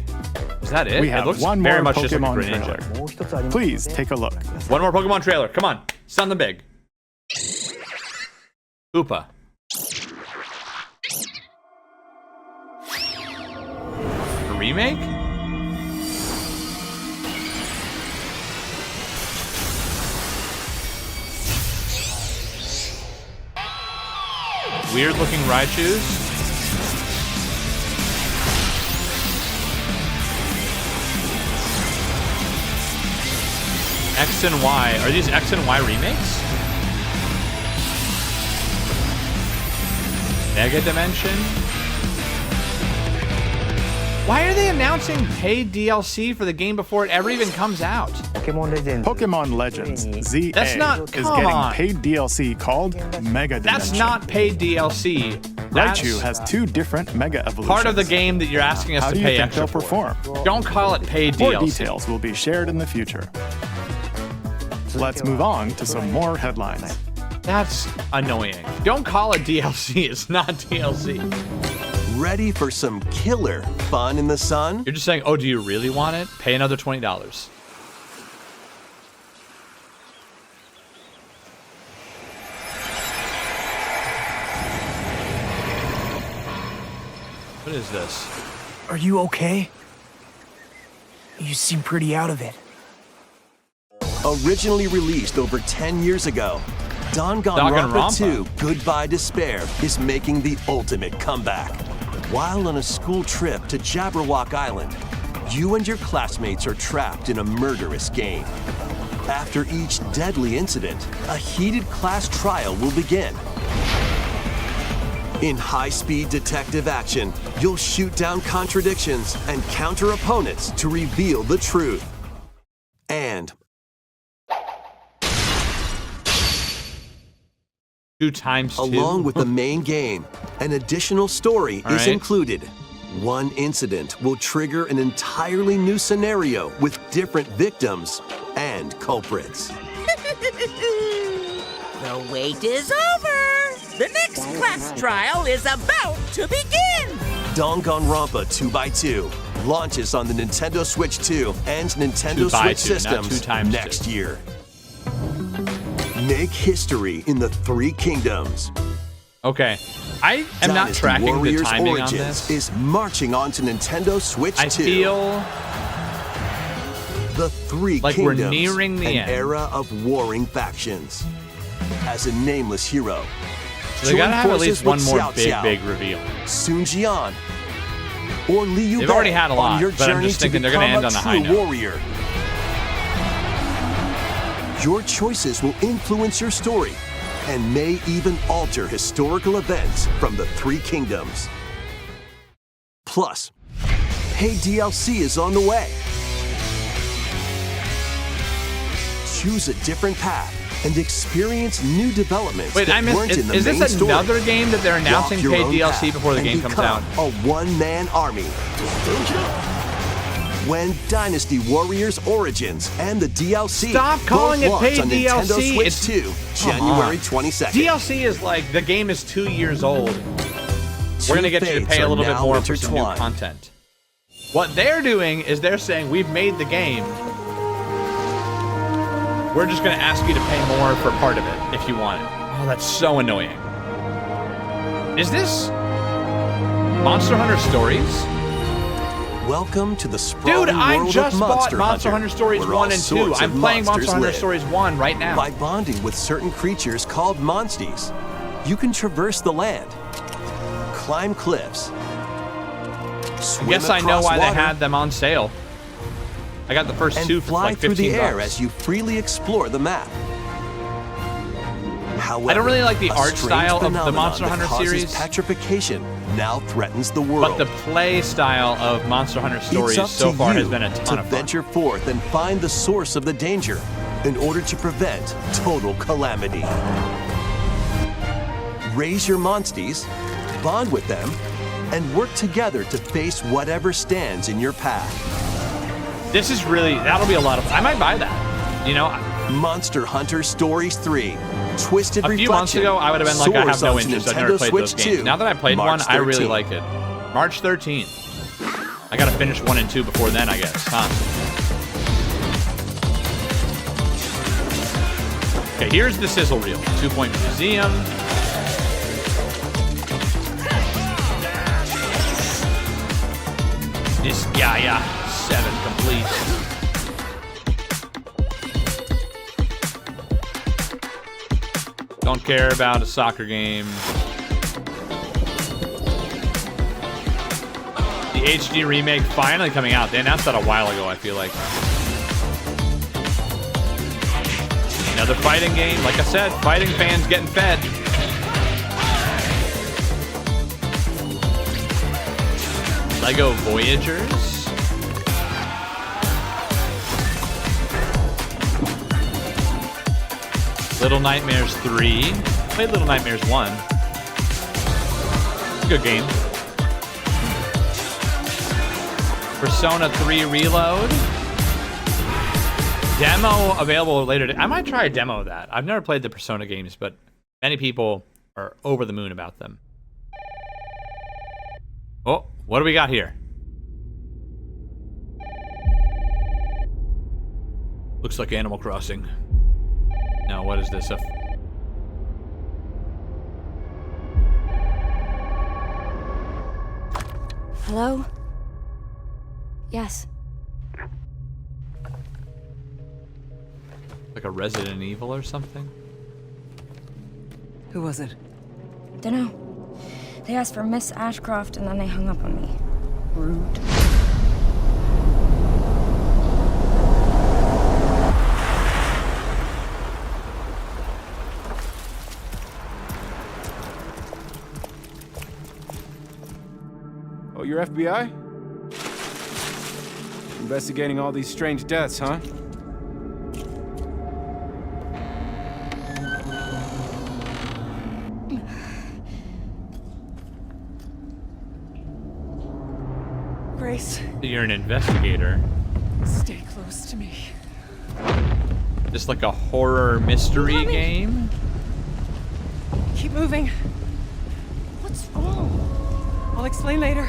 is that it? We It have looks one very more much just like a Pokemon Greninja. trailer. Please take a look. One more Pokemon trailer. Come on. Something big. Koopa. A remake? Weird looking Raichus. X and Y. Are these X and Y remakes? Mega Dimension? Why are they announcing paid DLC for the game before it ever even comes out? Pokemon Legends ZA That's not- is come getting on. paid DLC called Mega Dimension. That's not paid DLC. Raichu has 2 different Mega Evolutions. Part of the game that you're asking us How to do you pay think extra they'll for. perform? Don't call it paid More DLC. details will be shared in the future. Let's move on to some more headlines. That's annoying. Don't call it DLC. It's not DLC. Ready for some killer fun in the sun? You're just saying, oh, do you really want it? Pay another $20. What is this? Are you okay? You seem pretty out of it. Originally released over 10 years ago, Danganronpa 2 Goodbye Despair is making the ultimate comeback. While on a school trip to Jabberwock Island, you and your classmates are trapped in a murderous game. After each deadly incident, a heated class trial will begin. In high-speed detective action, you'll shoot down contradictions and counter opponents to reveal the truth. And 2 times 2. along with the main game, an additional story All is right. included. One incident will trigger an entirely new scenario with different victims and culprits. The wait is over! The next class trial is about to begin! Danganronpa 2x2 launches on the Nintendo Switch 2 and Nintendo 2x2, Switch not 2 systems times next 2. year. Make history in the 3 kingdoms. Okay. I am not Dynasty tracking Warriors the timing on Origins this. is marching on to Nintendo Switch 2. I feel The 3 like we're kingdoms, nearing the an end. era of warring factions. as a nameless hero. So they gotta have at least one more big reveal. Sun Jian, or Liu They've Bei already had a lot, on your but I'm journey just to thinking they're gonna become end on a a high true note. warrior. Your choices will influence your story and may even alter historical events from the Three Kingdoms. Plus, paid DLC is on the way. Choose a different path and experience new developments Wait, that weren't in the is main this story. another game that they're announcing Walk your paid own DLC path before the and game comes out? become a one-man army. When Dynasty Warriors Origins and the DLC Stop calling both it launch paid on DLC. Nintendo Switch It's 2, January 22nd. DLC is like the game is 2 years old. We're gonna get you to pay a little bit more for some new content. What they're doing is they're saying we've made the game. We're just gonna ask you to pay more for part of it if you want it. Oh, that's so annoying. Is this Monster Hunter Stories? Welcome to the sprawling Dude, I world just of bought Monster Hunter Stories where 1 all and 2. sorts I'm of playing Monster monsters Hunter live. Stories 1 right now. By bonding with certain creatures called monsties, you can traverse the land, climb cliffs, I guess I know why they had them on sale. I got the first two for fly like through 15 the air bucks. as you freely explore the map. However, I don't really like the a art strange style of the phenomenon Monster that Hunter causes series. petrification now threatens the world. But the play style of Monster Hunter Stories It's up so to far you has been a ton to of fun. venture forth and find the source of the danger in order to prevent total calamity. Raise your monsties, bond with them, and work together to face whatever stands in your path. This is really, that'll be a lot of, I might buy that. You know, Monster Hunter Stories 3. Twisted a few months ago, I would have been like, I have no interest. I've never played those games. Now that I played one, I really like it. March 13th. I gotta finish 1 and 2 before then, I guess, huh? Okay, here's the sizzle reel. 2 Point Museum. This Gaia 7 complete. Don't care about a soccer game. The HD remake finally coming out. They announced that a while ago, I feel like. Another fighting game. Like I said, fighting fans getting fed. Lego Voyagers. Little Nightmares 3. Played Little Nightmares 1. It's a good game. Persona 3 Reload. Demo available later. I might try a demo of that. I've never played the Persona games, but many people are over the moon about them. Oh, what do we got here? Looks like Animal Crossing. No, what is this? Hello? Yes. Like a Resident Evil or something? Who was it? Dunno. They asked for Miss Ashcroft and then they hung up on me. Rude. Oh, you're FBI? Investigating all these strange deaths, huh? Grace. You're an investigator. Stay close to me. Just like a horror mystery game? Keep moving. What's wrong? I'll explain later.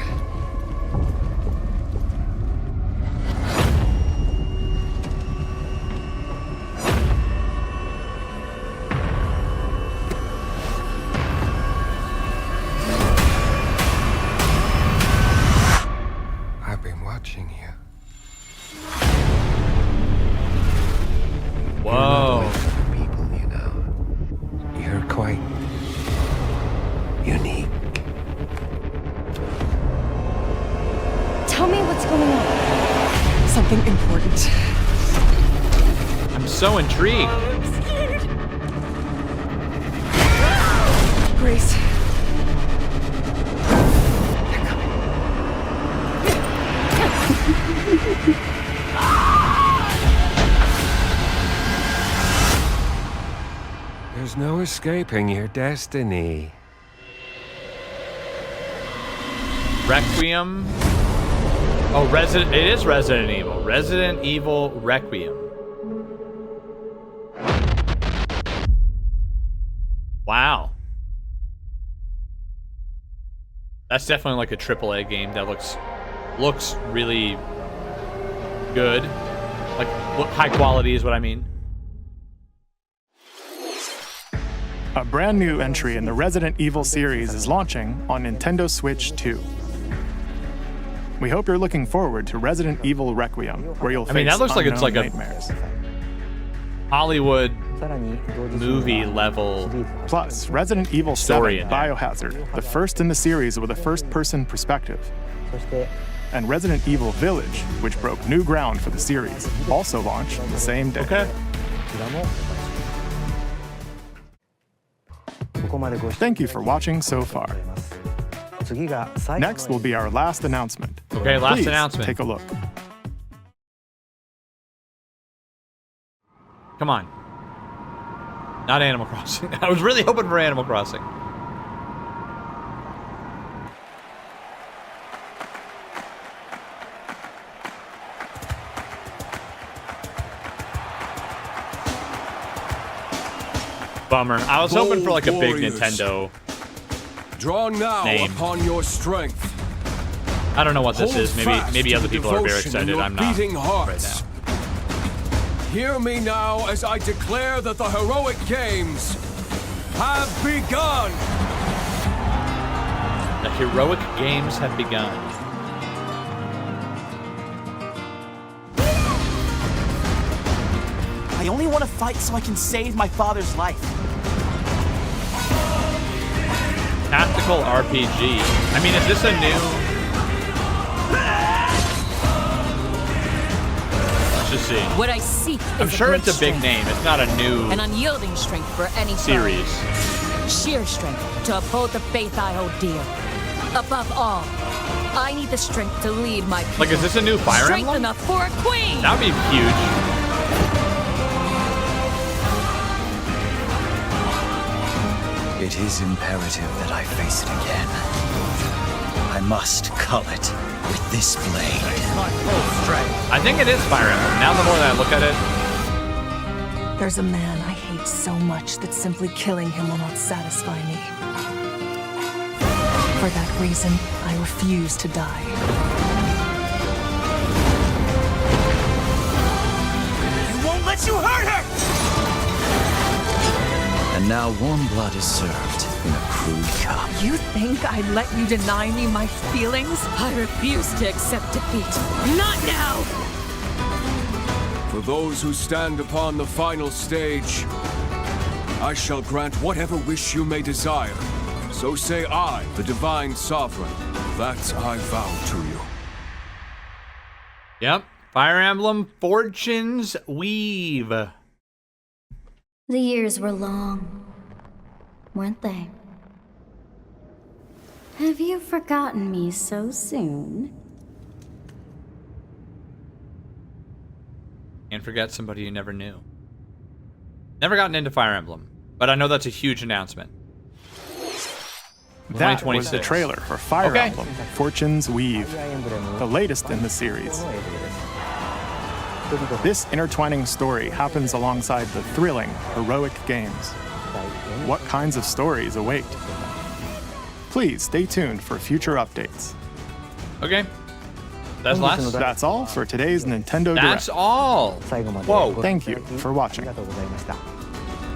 I've been watching you. Whoa. People, you know. so intrigued. Grace. There's no escaping your destiny. Requiem. Oh, Resident. It is Resident Evil. Resident Evil Requiem. Wow. That's definitely like a AAA game that looks really good. Like high quality is what I mean. A brand new entry in the Resident Evil series is launching on Nintendo Switch 2. We hope you're looking forward to Resident Evil Requiem, where you'll face that looks like it's like nightmares. a Hollywood movie level. Plus, Resident Evil 7 Biohazard, the first in the series with a first-person perspective. And Resident Evil Village, which broke new ground for the series, also launched the same day. Okay. Thank you for watching so far. Next will be our last announcement. Okay, last Please announcement. Take a look. Come on. Not Animal Crossing. I was really hoping for Animal Crossing. Bummer. I was hoping for like a big Nintendo Draw now name. Upon your strength. I don't know what this Hold is. fast Maybe to other the people are very devotion in excited. your I'm not beating right hearts. now. Hear me now as I declare that the heroic games have begun. The heroic games have begun. I only want to fight so I can save my father's life. Tactical RPG. I mean, is this a new... Let's just see. What I seek is I'm sure a it's a big strength. name. It's not a new An unyielding strength for any foe. series. Sheer strength to uphold the faith I hold dear. Above all, I need the strength to lead my people. Like, is this a new Fire Strength Emblem? enough for a queen! That would be huge. It is imperative that I face it again. I must cull it with this blade. I think it is Fire Emblem. Now the more that I look at it, There's a man I hate so much that simply killing him will not satisfy me. For that reason, I refuse to die. I won't let you hurt her! And now warm blood is served in a crude cup. You think I'd let you deny me my feelings? I refuse to accept defeat. Not now! For those who stand upon the final stage, I shall grant whatever wish you may desire. So say I, the Divine Sovereign, that I vow to you. yep. Fire Emblem Fortune's Weave. The years were long, weren't they? Have you forgotten me so soon? And forget somebody you never knew. Never gotten into Fire Emblem, but I know that's a huge announcement. That was the trailer for Fire Okay. Emblem Fortune's Weave, the latest in the series. This intertwining story happens alongside the thrilling, heroic games. What kinds of stories await? Please stay tuned for future updates. Okay. That's last? That's all for today's Nintendo Direct. That's all. Whoa. Thank you for watching.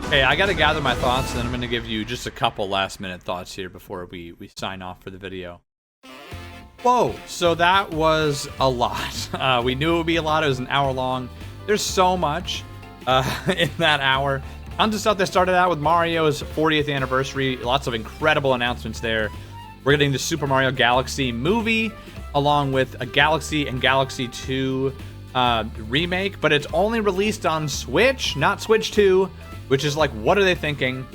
Hey, I got to gather my thoughts, and then I'm going to give you just a couple last-minute thoughts here before we sign off for the video. Whoa, so that was a lot. We knew it would be a lot. It was an hour long. There's so much in that hour. Tons of stuff that started out with Mario's 40th anniversary. Lots of incredible announcements there. We're getting the Super Mario Galaxy movie, along with a Galaxy and Galaxy 2 Remake, but it's only released on Switch, not Switch 2, which is like, what are they thinking?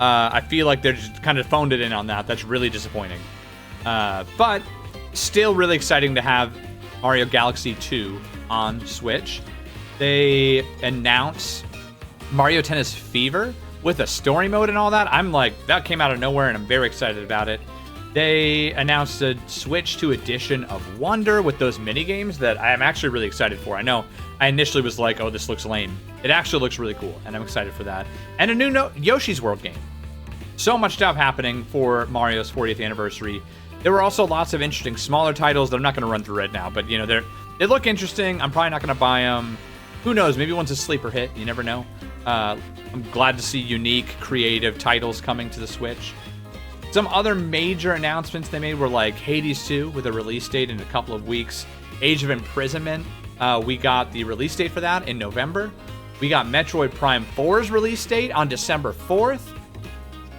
I feel like they're just kind of phoned it in on that. That's really disappointing. But still really exciting to have Mario Galaxy 2 on Switch. They announce Mario Tennis Fever with a story mode and all that. I'm like, that came out of nowhere and I'm very excited about it. They announced a Switch 2 edition of Wonder with those mini games that I am actually really excited for. I know I initially was like, oh, this looks lame. It actually looks really cool, and I'm excited for that. And a new Yoshi's World game. So much stuff happening for Mario's 40th anniversary. There were also lots of interesting smaller titles that I'm not going to run through right now, but you know, they look interesting. I'm probably not going to buy them. Who knows? Maybe one's a sleeper hit. You never know. I'm glad to see unique, creative titles coming to the Switch. Some other major announcements they made were like Hades 2 with a release date in a couple of weeks. Age of Imprisonment, we got the release date for that in November. We got Metroid Prime 4's release date on December 4th.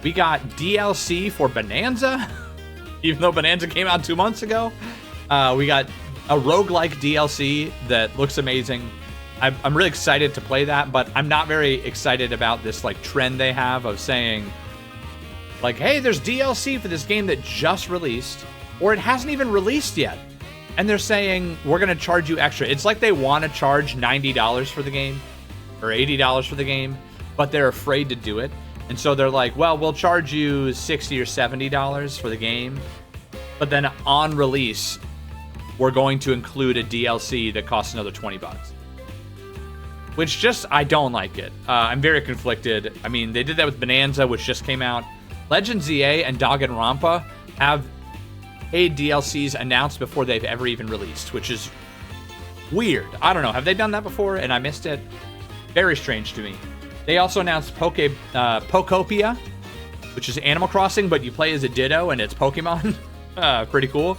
We got DLC for Bananza, even though Bananza came out 2 months ago. We got a roguelike DLC that looks amazing. I'm really excited to play that, but I'm not very excited about this like trend they have of saying, like, hey, there's DLC for this game that just released, or it hasn't even released yet. And they're saying, we're going to charge you extra. It's like they want to charge $90 for the game, or $80 for the game, but they're afraid to do it. And so they're like, well, we'll charge you $60 or $70 for the game, but then on release, we're going to include a DLC that costs another $20. Which just, I don't like it. I'm very conflicted. I mean, they did that with Bananza, which just came out. Legend ZA and Danganronpa have paid DLCs announced before they've ever even released, which is weird. I don't know. Have they done that before and I missed it? Very strange to me. They also announced Pokopia, which is Animal Crossing, but you play as a Ditto and it's Pokemon. Pretty cool.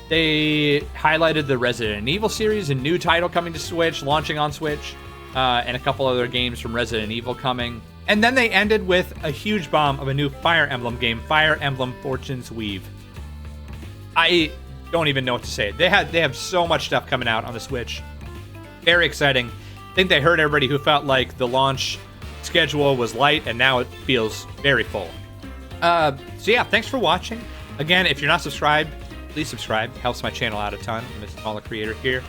They highlighted the Resident Evil series, a new title coming to Switch, launching on Switch, and a couple other games from Resident Evil coming. And then they ended with a huge bomb of a new Fire Emblem game, Fire Emblem Fortune's Weave. I don't even know what to say. They have so much stuff coming out on the Switch. Very exciting. I think they heard everybody who felt like the launch schedule was light, and now it feels very full. So yeah, thanks for watching. Again, if you're not subscribed, please subscribe. Helps my channel out a ton. I'm a smaller creator here.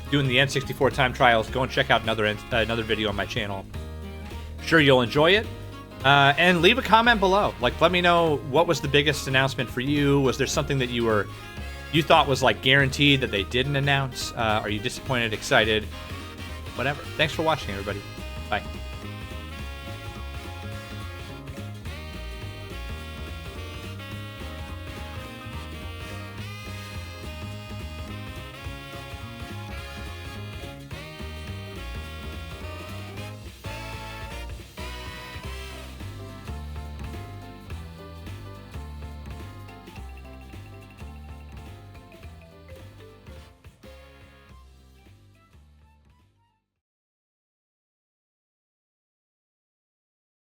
Doing the N64 time trials. Go and check out another video on my channel. Sure you'll enjoy it. And leave a comment below. Like, let me know what was the biggest announcement for you. Was there something that you thought was like guaranteed that they didn't announce? Are you disappointed, excited? Whatever. Thanks for watching, everybody. Bye.